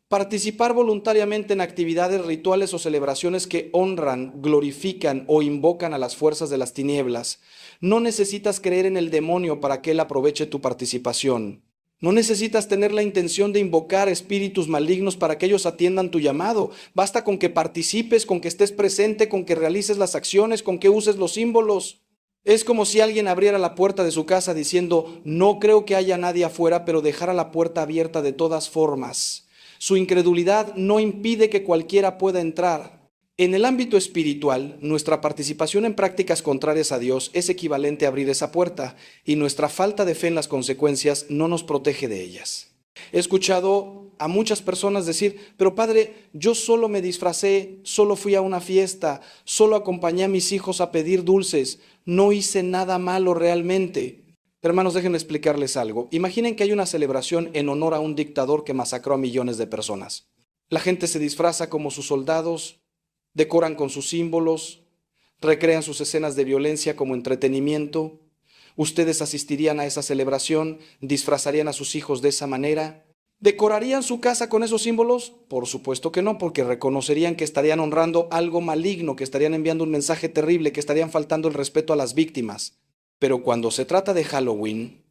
Participar voluntariamente en actividades, rituales o celebraciones que honran, glorifican o invocan a las fuerzas de las tinieblas. No necesitas creer en el demonio para que él aproveche tu participación. No necesitas tener la intención de invocar espíritus malignos para que ellos atiendan tu llamado. Basta con que participes, con que estés presente, con que realices las acciones, con que uses los símbolos. Es como si alguien abriera la puerta de su casa diciendo: no creo que haya nadie afuera, pero dejara la puerta abierta de todas formas. Su incredulidad no impide que cualquiera pueda entrar. En el ámbito espiritual, nuestra participación en prácticas contrarias a Dios es equivalente a abrir esa puerta, y nuestra falta de fe en las consecuencias no nos protege de ellas. He escuchado a muchas personas decir: pero padre, yo solo me disfracé, solo fui a una fiesta, solo acompañé a mis hijos a pedir dulces, no hice nada malo realmente. Hermanos, déjenme explicarles algo. Imaginen que hay una celebración en honor a un dictador que masacró a millones de personas. La gente se disfraza como sus soldados, decoran con sus símbolos, recrean sus escenas de violencia como entretenimiento. ¿Ustedes asistirían a esa celebración? ¿Disfrazarían a sus hijos de esa manera? ¿Decorarían su casa con esos símbolos? Por supuesto que no, porque reconocerían que estarían honrando algo maligno, que estarían enviando un mensaje terrible, que estarían faltando el respeto a las víctimas. Pero cuando se trata de Halloween,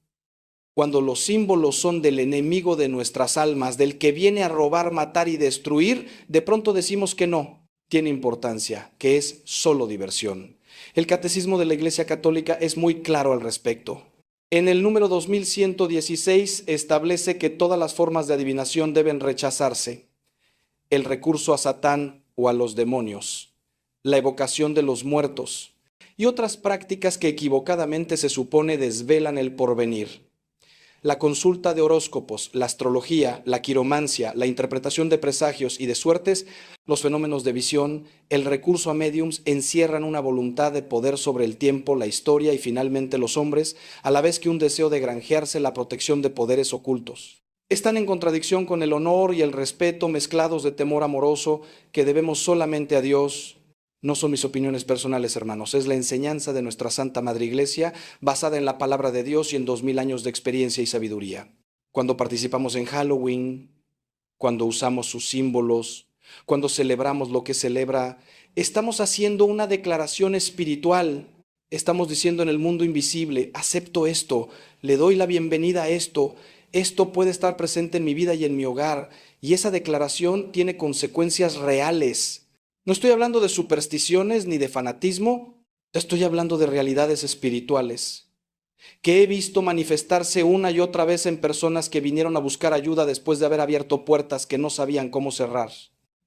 cuando los símbolos son del enemigo de nuestras almas, del que viene a robar, matar y destruir, de pronto decimos que no tiene importancia, que es solo diversión. El Catecismo de la Iglesia Católica es muy claro al respecto. En el número 2116 establece que todas las formas de adivinación deben rechazarse: el recurso a Satán o a los demonios, la evocación de los muertos y otras prácticas que equivocadamente se supone desvelan el porvenir. La consulta de horóscopos, la astrología, la quiromancia, la interpretación de presagios y de suertes, los fenómenos de visión, el recurso a médiums encierran una voluntad de poder sobre el tiempo, la historia y finalmente los hombres, a la vez que un deseo de granjearse la protección de poderes ocultos. Están en contradicción con el honor y el respeto mezclados de temor amoroso que debemos solamente a Dios. No son mis opiniones personales, hermanos, es la enseñanza de nuestra Santa Madre Iglesia, basada en la palabra de Dios y en 2000 años de experiencia y sabiduría. Cuando participamos en Halloween, cuando usamos sus símbolos, cuando celebramos lo que celebra, estamos haciendo una declaración espiritual. Estamos diciendo en el mundo invisible, acepto esto, le doy la bienvenida a esto, esto puede estar presente en mi vida y en mi hogar, y esa declaración tiene consecuencias reales. No estoy hablando de supersticiones ni de fanatismo, estoy hablando de realidades espirituales que he visto manifestarse una y otra vez en personas que vinieron a buscar ayuda después de haber abierto puertas que no sabían cómo cerrar.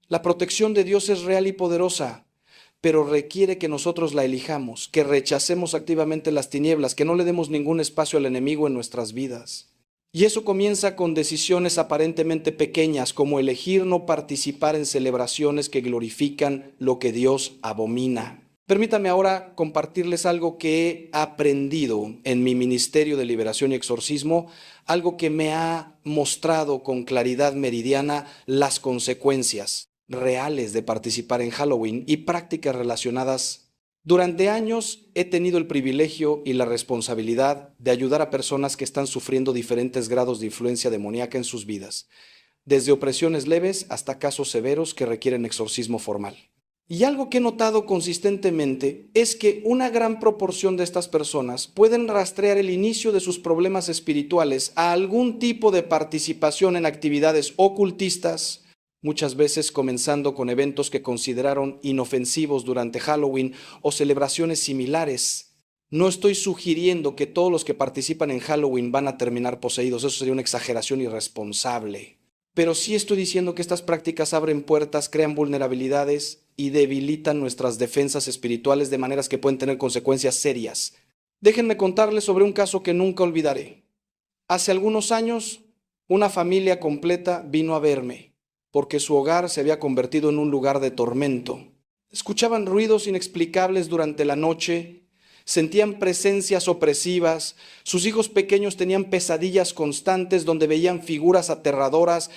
La protección de Dios es real y poderosa, pero requiere que nosotros la elijamos, que rechacemos activamente las tinieblas, que no le demos ningún espacio al enemigo en nuestras vidas. Y eso comienza con decisiones aparentemente pequeñas, como elegir no participar en celebraciones que glorifican lo que Dios abomina. Permítame ahora compartirles algo que he aprendido en mi ministerio de liberación y exorcismo, algo que me ha mostrado con claridad meridiana las consecuencias reales de participar en Halloween y prácticas relacionadas. Durante años he tenido el privilegio y la responsabilidad de ayudar a personas que están sufriendo diferentes grados de influencia demoníaca en sus vidas, desde opresiones leves hasta casos severos que requieren exorcismo formal. Y algo que he notado consistentemente es que una gran proporción de estas personas pueden rastrear el inicio de sus problemas espirituales a algún tipo de participación en actividades ocultistas, muchas veces comenzando con eventos que consideraron inofensivos durante Halloween o celebraciones similares. No estoy sugiriendo que todos los que participan en Halloween van a terminar poseídos, eso sería una exageración irresponsable. Pero sí estoy diciendo que estas prácticas abren puertas, crean vulnerabilidades y debilitan nuestras defensas espirituales de maneras que pueden tener consecuencias serias. Déjenme contarles sobre un caso que nunca olvidaré. Hace algunos años, una familia completa vino a verme, porque su hogar se había convertido en un lugar de tormento. Escuchaban ruidos inexplicables durante la noche, sentían presencias opresivas, sus hijos pequeños tenían pesadillas constantes donde veían figuras aterradoras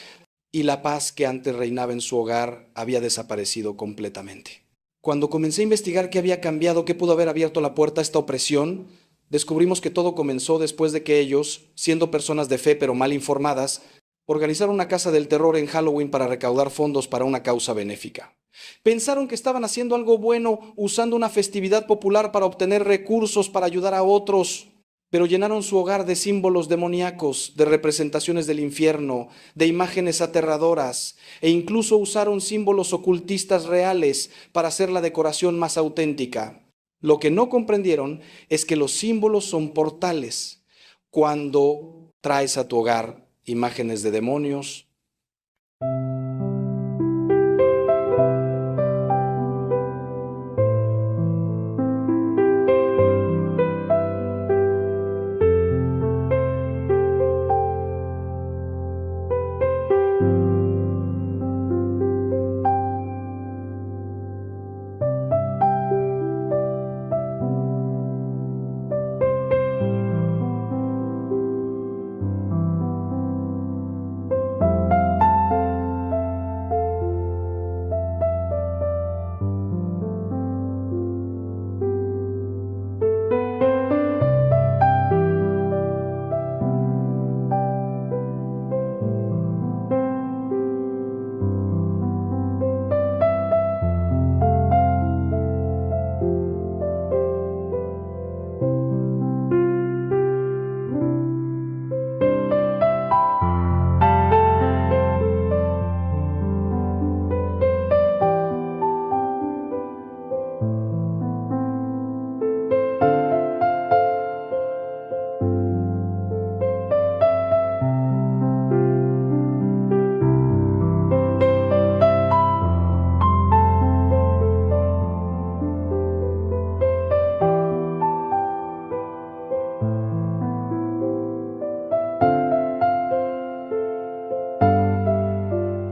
y la paz que antes reinaba en su hogar había desaparecido completamente. Cuando comencé a investigar qué había cambiado, qué pudo haber abierto la puerta a esta opresión, descubrimos que todo comenzó después de que ellos, siendo personas de fe pero mal informadas, organizaron una casa del terror en Halloween para recaudar fondos para una causa benéfica. Pensaron que estaban haciendo algo bueno usando una festividad popular para obtener recursos para ayudar a otros, pero llenaron su hogar de símbolos demoníacos, de representaciones del infierno, de imágenes aterradoras, e incluso usaron símbolos ocultistas reales para hacer la decoración más auténtica. Lo que no comprendieron es que los símbolos son portales. Cuando traes a tu hogar imágenes de demonios,